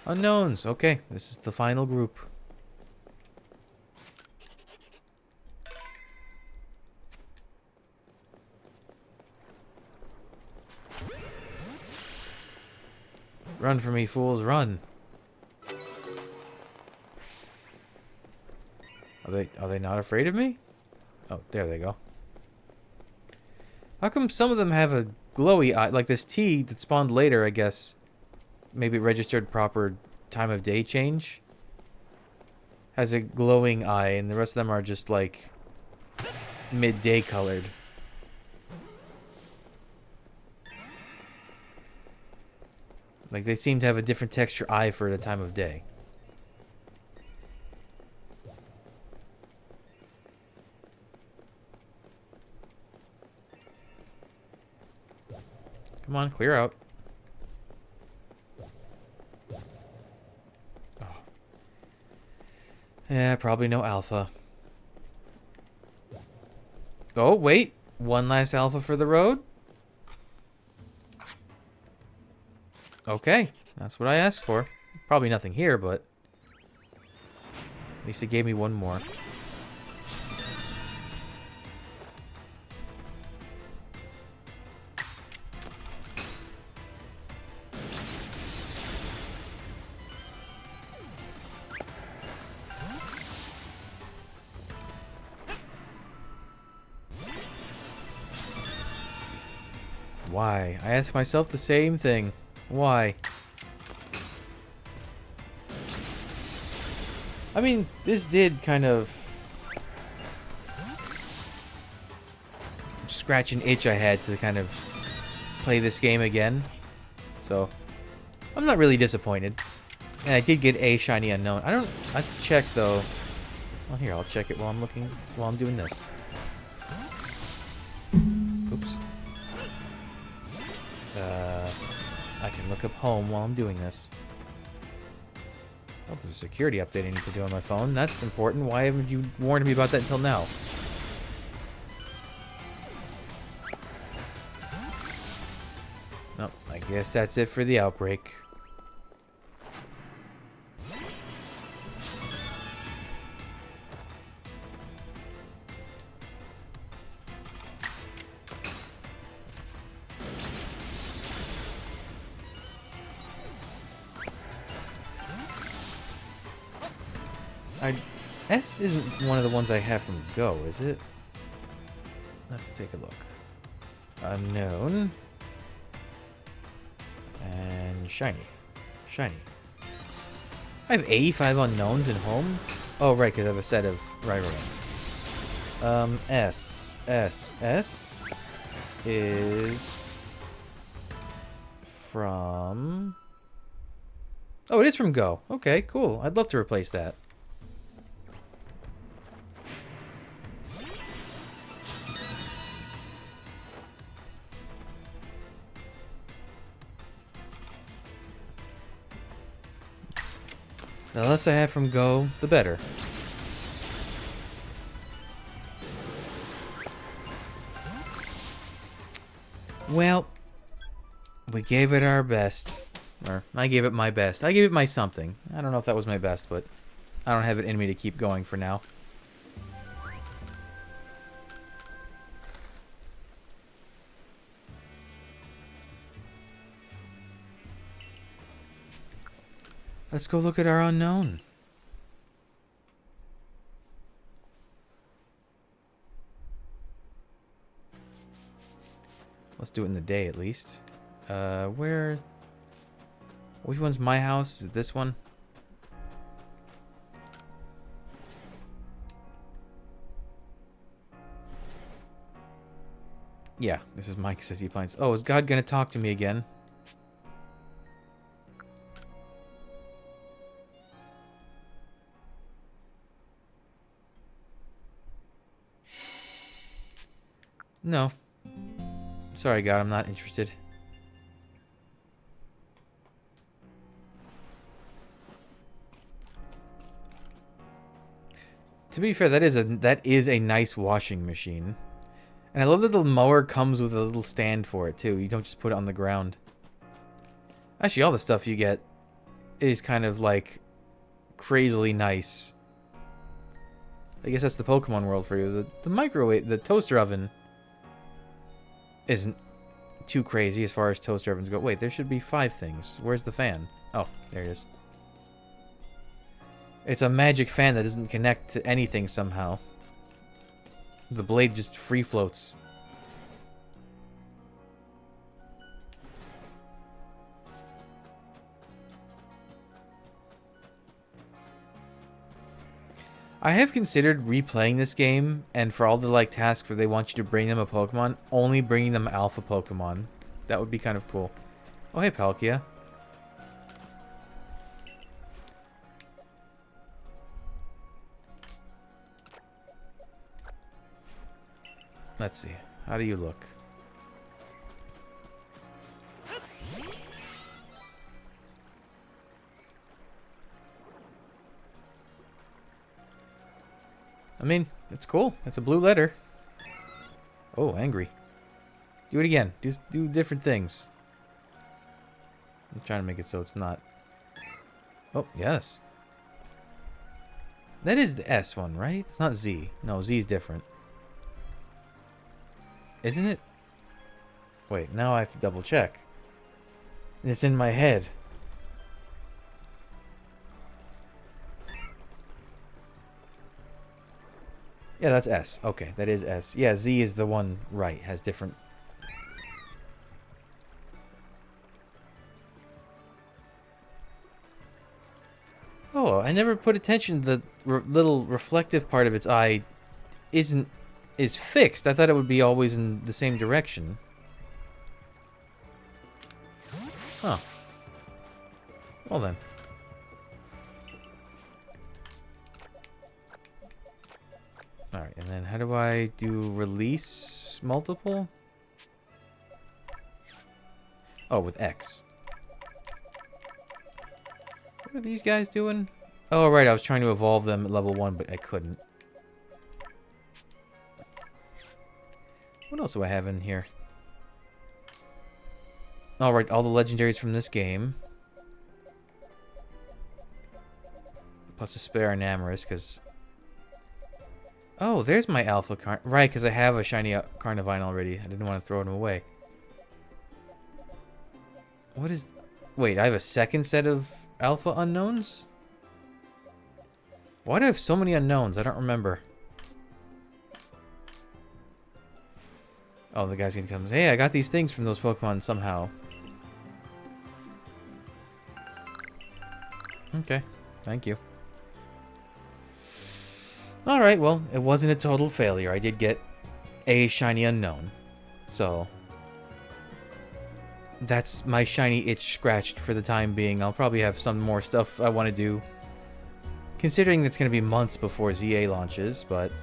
Unknowns. Okay, this is the final group. Run for me, fools, run. Are they not afraid of me? Oh, there they go. How come some of them have a glowy eye? Like this T that spawned later, I guess. Maybe it registered proper time of day change. Has a glowing eye, and the rest of them are just like midday colored. Like they seem to have a different texture eye for the time of day. Come on, clear out. Oh. Yeah, probably no alpha. Oh, wait. One last alpha for the road? Okay, that's what I asked for. Probably nothing here, but at least it gave me one more. Why? I ask myself the same thing. Why? I mean, this did kind of scratch an itch I had to kind of play this game again. So, I'm not really disappointed. And I did get a shiny unknown. I have to check though. Well, here, I'll check it while I'm doing this. Oops. I can look up home while I'm doing this. Oh, there's a security update I need to do on my phone. That's important. Why haven't you warned me about that until now? Nope, I guess that's it for the outbreak. S isn't one of the ones I have from Go, is it? Let's take a look. Unknown. And shiny. Shiny. I have 85 unknowns in home? Oh, right, because I have a set of... Right. S is... from... Oh, it is from Go. Okay, cool. I'd love to replace that. The less I have from Go, the better. Well, we gave it our best. Or, I gave it my best. I gave it my something. I don't know if that was my best, but I don't have it in me to keep going for now. Let's go look at our unknown. Let's do it in the day at least. Where... Which one's my house? Is it this one? Yeah, this is Mike says he plans. Oh, is God gonna talk to me again? No. Sorry, God, I'm not interested. To be fair, that is a nice washing machine. And I love that the mower comes with a little stand for it, too. You don't just put it on the ground. Actually, all the stuff you get is kind of, like, crazily nice. I guess that's the Pokemon world for you. The microwave, the toaster oven isn't too crazy as far as toaster ovens go. Wait, there should be 5 things. Where's the fan? Oh, there it is. It's a magic fan that doesn't connect to anything somehow. The blade just free floats. I have considered replaying this game, and for all the like tasks where they want you to bring them a Pokemon, only bringing them alpha Pokemon. That would be kind of cool. Oh, hey, Palkia. Let's see. How do you look? I mean, it's cool. It's a blue letter. Oh, angry. Do it again. Do different things. I'm trying to make it so it's not. Oh, yes. That is the S one, right? It's not Z. No, Z is different. Isn't it? Wait, now I have to double check. It's in my head. Yeah, that's S. Okay, that is S. Yeah, Z is the one right. Has different... Oh, I never put attention. The little reflective part of its eye is fixed. I thought it would be always in the same direction. Huh. Well then. Alright, and then how do I do release multiple? Oh, with X. What are these guys doing? Oh, right, I was trying to evolve them at level 1, but I couldn't. What else do I have in here? Alright, all the legendaries from this game. Plus a spare Enamorous, because... Oh, there's my Alpha Carn... Right, because I have a shiny Carnivine already. I didn't want to throw them away. What is... Wait, I have a second set of Alpha Unknowns? Why do I have so many Unknowns? I don't remember. Oh, the guy's gonna come and say, hey, I got these things from those Pokemon somehow. Okay, thank you. Alright, well, it wasn't a total failure. I did get a shiny unknown. So, that's my shiny itch scratched for the time being. I'll probably have some more stuff I want to do. Considering it's going to be months before ZA launches, but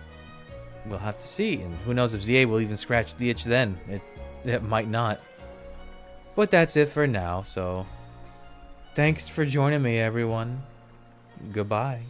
we'll have to see. And who knows if ZA will even scratch the itch then. It might not. But that's it for now, so... Thanks for joining me, everyone. Goodbye.